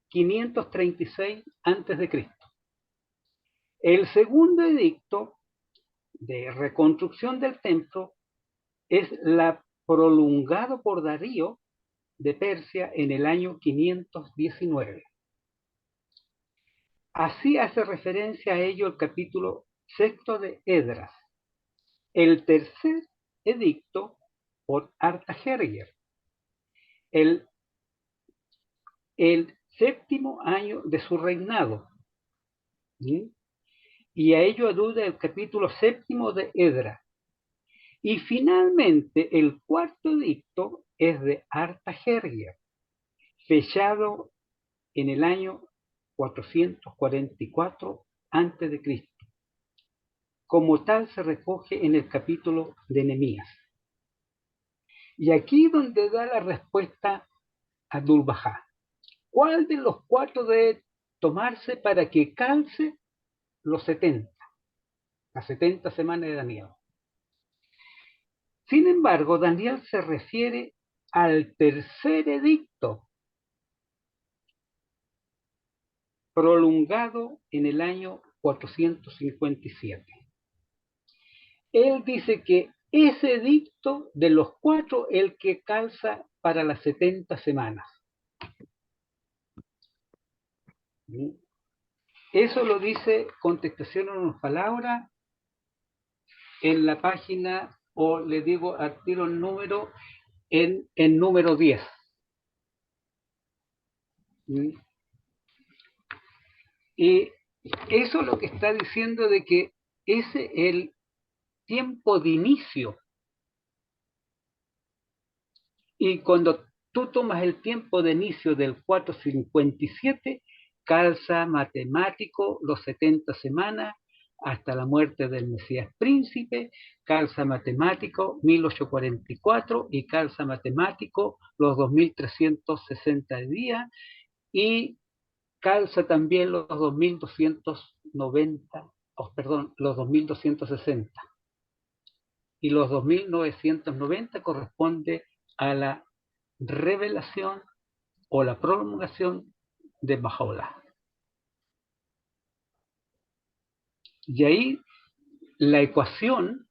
536 a.C. El segundo edicto de reconstrucción del templo es la prolongado por Darío de Persia en el año 519. Así hace referencia a ello el capítulo 6 de Esdras. El tercer edicto por Artajerjes, el séptimo año de su reinado. ¿Sí? Y a ello alude el capítulo 7 de Esdras. Y finalmente el cuarto edicto es de Artajerjes, fechado en el año 444 a.C. Como tal se recoge en el capítulo de Nehemías. Y aquí donde da la respuesta a Abdul Bahá. ¿Cuál de los 4 debe tomarse para que calce los 70? Las 70 semanas de Daniel. Sin embargo, Daniel se refiere al tercer edicto, prolongado en el año 457. Él dice que ese edicto de los 4, el que calza para las 70 semanas. Eso lo dice Contestación en unas palabras en la página, o le digo al tiro el número, en número 10. Y eso es lo que está diciendo, de que ese es el tiempo de inicio. Y cuando tú tomas el tiempo de inicio del 457, calza matemático los 70 semanas hasta la muerte del Mesías Príncipe, calza matemático 1844 y calza matemático los 2360 días, y calza también los 2290, los 2260. Y los 2990 corresponde a la revelación o la prolongación de Bahá'u'lláh. Y ahí la ecuación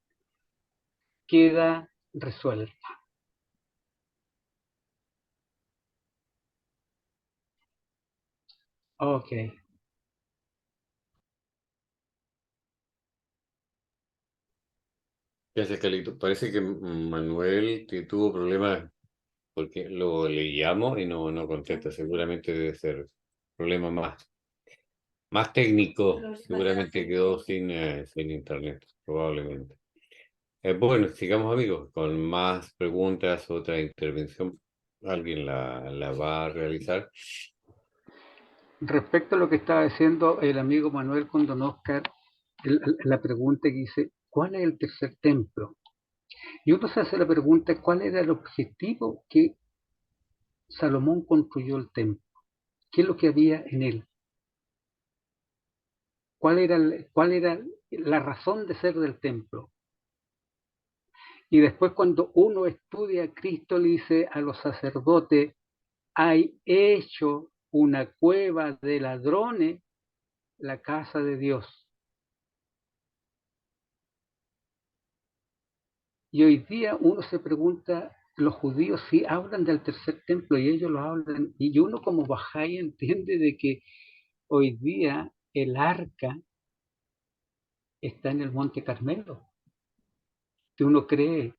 queda resuelta. Ok. Gracias, Carlito. Parece que Manuel tuvo problemas porque lo le llamo y no contesta. Seguramente debe ser problema más técnico. Problema Seguramente quedó sin internet, probablemente. Bueno, sigamos amigos, con más preguntas, otra intervención. ¿Alguien la va a realizar? Respecto a lo que estaba diciendo el amigo Manuel con don Oscar, la pregunta que dice, ¿cuál es el tercer templo? Y uno se hace la pregunta, ¿cuál era el objetivo que Salomón construyó el templo? ¿Qué es lo que había en él? ¿Cuál era la razón de ser del templo? Y después cuando uno estudia a Cristo, le dice a los sacerdotes, hay hecho una cueva de ladrones la casa de Dios. Y hoy día uno se pregunta, los judíos sí hablan del tercer templo y ellos lo hablan, y uno como Bahá'í entiende de que hoy día el arca está en el Monte Carmelo, que uno cree,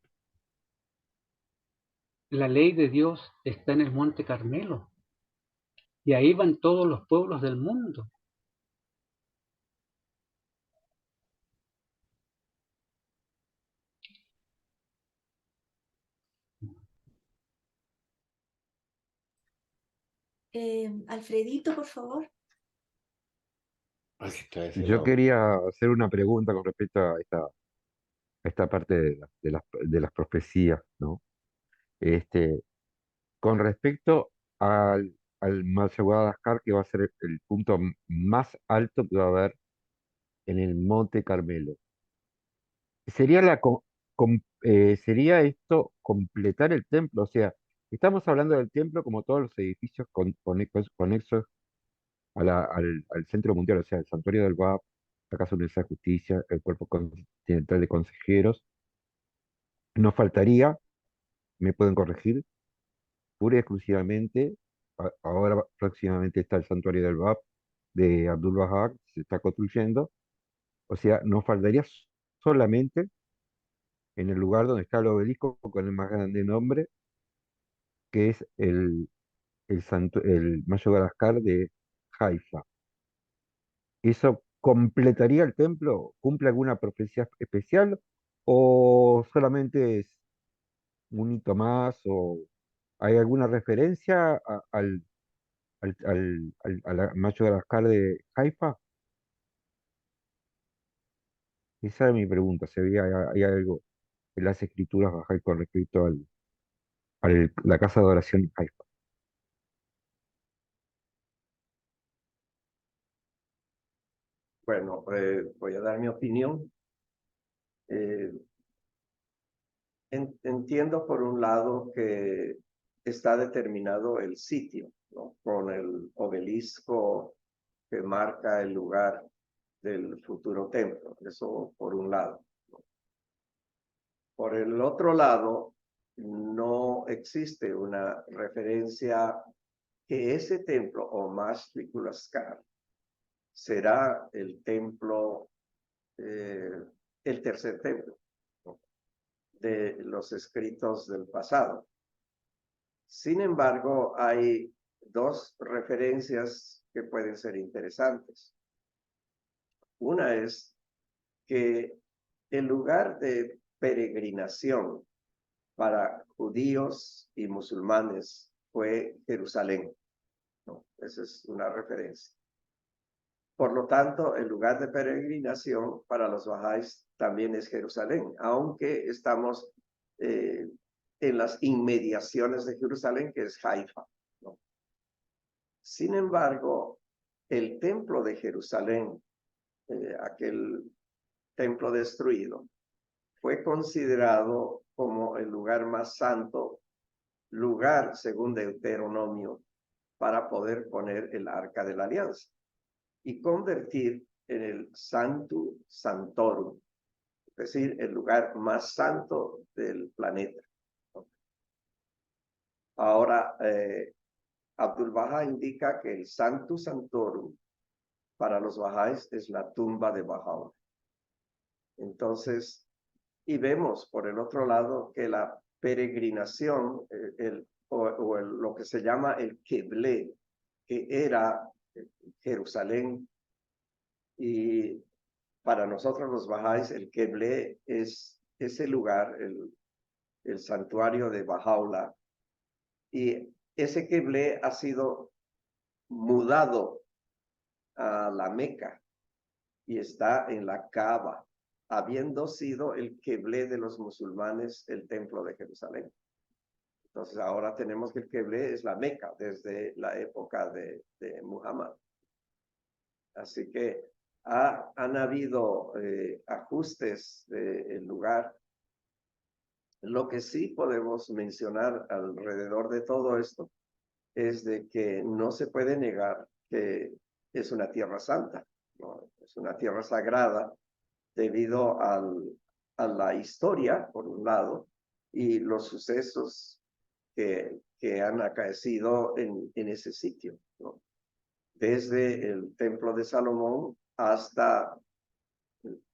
la ley de Dios está en el Monte Carmelo, y ahí van todos los pueblos del mundo. Alfredito, por favor. Aquí está ese Yo lado. quería hacer una pregunta con respecto a esta parte de las profecías, ¿no? Este, con respecto al Madagascar, que va a ser el punto más alto que va a haber en el Monte Carmelo. ¿Sería, sería esto completar el templo? O sea, estamos hablando del templo como todos los edificios conexos al Centro Mundial, o sea, el Santuario del BAP, la Casa Universal de Justicia, el Cuerpo Continental de Consejeros. Nos faltaría, me pueden corregir, pura y exclusivamente, ahora próximamente está el Santuario del BAP de Abdul Bahá, que se está construyendo, o sea, nos faltaría solamente en el lugar donde está el obelisco con el más grande nombre, que es el Mayo Madagascar de Haifa. ¿Eso completaría el templo? ¿Cumple alguna profecía especial? ¿O solamente es un hito más? ¿O hay alguna referencia a la Mayo Madagascar de Haifa? Esa es mi pregunta. ¿Si hay algo en las escrituras bajas con respecto a la casa de oración en Haifa? Bueno, voy a dar mi opinión. Eh, entiendo por un lado que está determinado el sitio, ¿no? Con el obelisco que marca el lugar del futuro templo. Eso por un lado. Por el otro lado, no existe una referencia que ese templo o Mashti Kulaskar será el templo, el tercer templo, ¿no?, de los escritos del pasado. Sin embargo, hay dos referencias que pueden ser interesantes. Una es que el lugar de peregrinación para judíos y musulmanes fue Jerusalén, ¿no? Esa es una referencia. Por lo tanto, el lugar de peregrinación para los bahá'ís también es Jerusalén, aunque estamos en las inmediaciones de Jerusalén, que es Haifa, ¿no? Sin embargo, el templo de Jerusalén, aquel templo destruido, fue considerado como el lugar más santo, lugar, según Deuteronomio, para poder poner el arca de la alianza y convertir en el Sanctum Sanctorum, es decir, el lugar más santo del planeta. Ahora, Abdul Bahá indica que el Sanctum Sanctorum para los bahá'ís es la tumba de Bahá'u'lláh. Entonces, Y vemos por el otro lado que la peregrinación, lo que se llama el Keblé, que era Jerusalén, y para nosotros los bahá'ís, el Keblé es ese lugar, el santuario de Bahá'u'lláh, y ese Keblé ha sido mudado a la Meca y está en la Kaaba, habiendo sido el Keblé de los musulmanes, el templo de Jerusalén. Entonces ahora tenemos que el Keblé es la Meca desde la época de Muhammad. Así que han habido ajustes del lugar. Lo que sí podemos mencionar alrededor de todo esto es de que no se puede negar que es una tierra santa, ¿no? Es una tierra sagrada debido a la historia, por un lado, y los sucesos que han acaecido en ese sitio, ¿no? Desde el Templo de Salomón hasta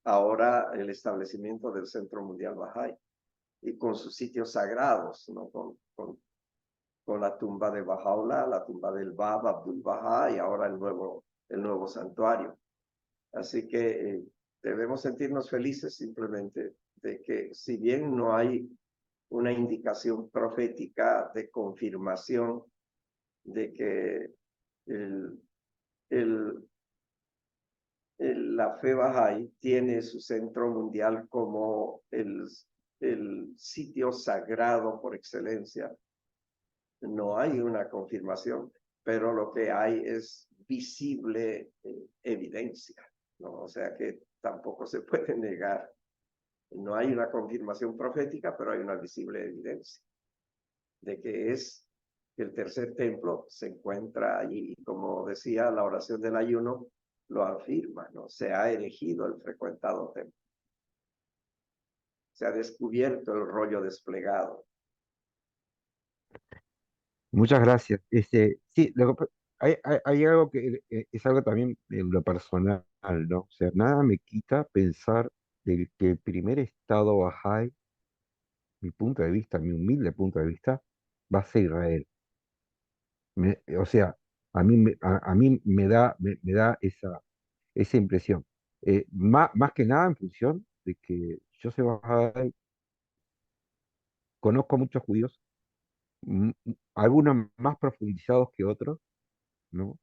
ahora el establecimiento del Centro Mundial Bahá'í, y con sus sitios sagrados, ¿no? Con la tumba de Bahá'u'lláh, la tumba del Bab Abdul Bahá y ahora el nuevo santuario. Así que debemos sentirnos felices simplemente de que si bien no hay una indicación profética de confirmación de que la fe Bahá'í tiene su centro mundial como el sitio sagrado por excelencia. No hay una confirmación, pero lo que hay es visible evidencia, ¿no? O sea que tampoco se puede negar. No hay una confirmación profética, pero hay una visible evidencia de que el tercer templo se encuentra allí. Y como decía la oración del ayuno, lo afirma, ¿no? Se ha erigido el frecuentado templo. Se ha descubierto el rollo desplegado. Muchas gracias. Sí, hay algo que es algo también en lo personal, ¿no? O sea, nada me quita pensar que el primer estado Bahá'í, mi punto de vista, mi humilde punto de vista, va a ser Israel. O sea, a mí me da esa impresión. Más que nada en función de que yo soy Bahá'í, conozco muchos judíos, algunos más profundizados que otros, ¿no?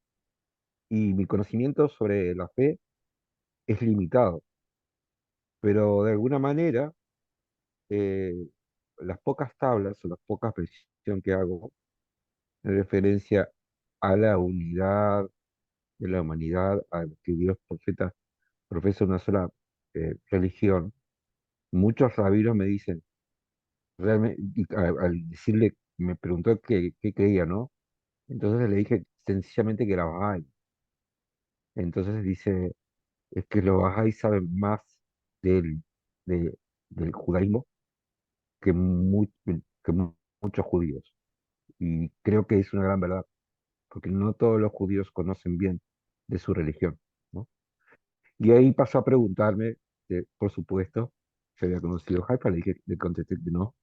Y mi conocimiento sobre la fe es limitado, pero de alguna manera eh, las pocas tablas o las pocas precisiones que hago en referencia a la unidad de la humanidad, a que Dios profesa una sola religión, muchos rabinos me dicen, realmente, y al decirle, me preguntó qué creía, ¿no? Entonces le dije sencillamente que era Bahá'í. Entonces dice, es que los Bahá'í saben más del, de- del judaísmo que, muchos judíos. Y creo que es una gran verdad, porque no todos los judíos conocen bien de su religión, ¿no? Y ahí pasó a preguntarme, por supuesto, si había conocido Haifa, le contesté que no,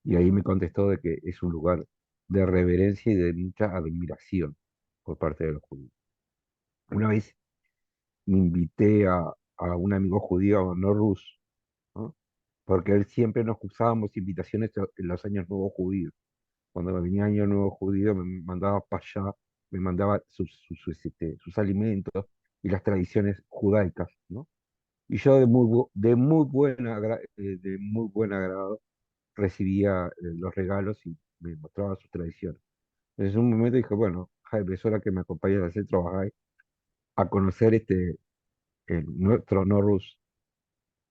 y ahí me contestó de que es un lugar de reverencia y de mucha admiración por parte de los judíos. Una vez me invité a un amigo judío, no rus, ¿no? Porque él siempre nos usábamos invitaciones en los años nuevos judíos. Cuando me venía Año Nuevo Judío, me mandaba para allá, me mandaba sus alimentos y las tradiciones judaicas, ¿no? Y yo de muy buen agrado recibía los regalos y me mostraba sus tradiciones. Entonces, en un momento dije, bueno, Jaime, es hora que me acompañes al centro Bahá'í a conocer nuestro Norrus.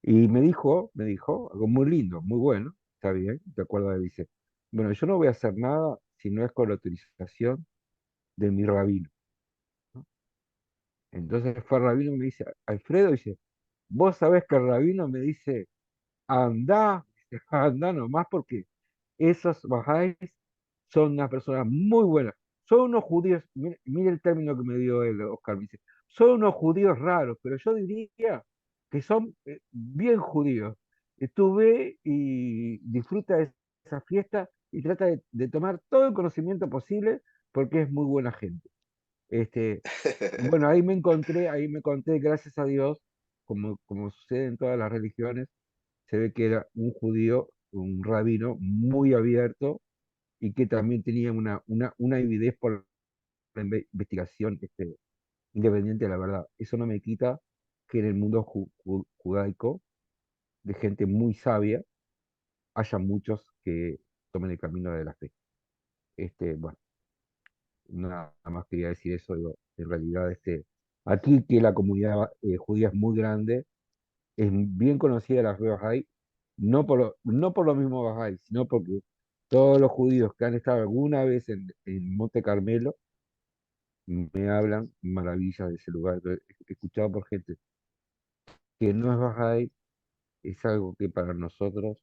Y me dijo algo muy lindo, muy bueno, está bien, de acuerdo, dice, bueno, yo no voy a hacer nada si no es con la autorización de mi rabino, ¿no? Entonces fue el rabino y me dice, Alfredo, dice, vos sabés que el rabino me dice, anda, anda nomás porque esos bajáis son unas personas muy buenas. Son unos judíos, mire el término que me dio él, Oscar, me dice, son unos judíos raros, pero yo diría que son bien judíos. Estuve y disfruta de esa fiesta y trata de tomar todo el conocimiento posible porque es muy buena gente. Bueno, ahí me encontré, gracias a Dios, como sucede en todas las religiones, se ve que era un judío, un rabino muy abierto y que también tenía una avidez por la investigación independiente de la verdad. Eso no me quita que en el mundo judaico, de gente muy sabia, haya muchos que tomen el camino de la fe. Bueno, nada más quería decir eso. Digo, en realidad, aquí que la comunidad judía es muy grande, es bien conocida la fe Bahá'í, no por lo mismo Bahá'í, sino porque todos los judíos que han estado alguna vez en Monte Carmelo me hablan maravillas de ese lugar. He escuchado por gente que no es Bahá'í, es algo que para nosotros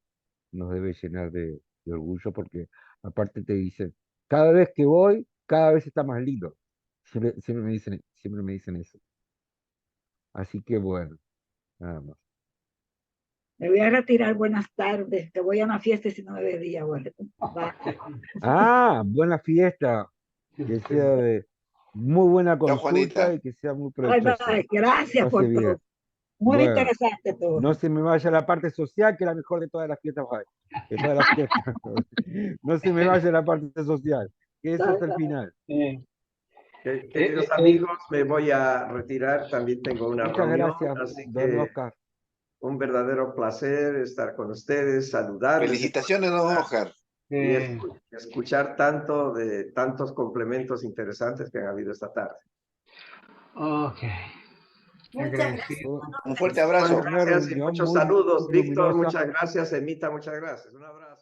nos debe llenar de orgullo, porque aparte te dicen, cada vez que voy, cada vez está más lindo. Siempre me dicen eso. Así que bueno, nada más. Me voy a retirar, buenas tardes, que voy a una fiesta y si no me vería, bueno. Bye. Ah, buena fiesta, que sea de muy buena Chao, consulta Juanita. y que sea muy Bye, provechosa. bye. Gracias Pase por bien. todo. Muy Bueno, interesante todo. no se me vaya la parte social, que es la mejor de todas las fiestas. De todas las fiestas. No se me vaya la parte social, que eso es el final. Queridos amigos, me voy a retirar. También tengo una Muchas reunión, gracias, así don que Oscar. un verdadero placer estar con ustedes, saludarles Felicitaciones, don Oscar. y escuchar tantos complementos interesantes que han habido esta tarde. Ok. Muchas gracias. Agradecido. Un fuerte abrazo. Gracias y reunión muchos muy saludos. Víctor, luminosa. muchas gracias. Emita, muchas gracias. Un abrazo.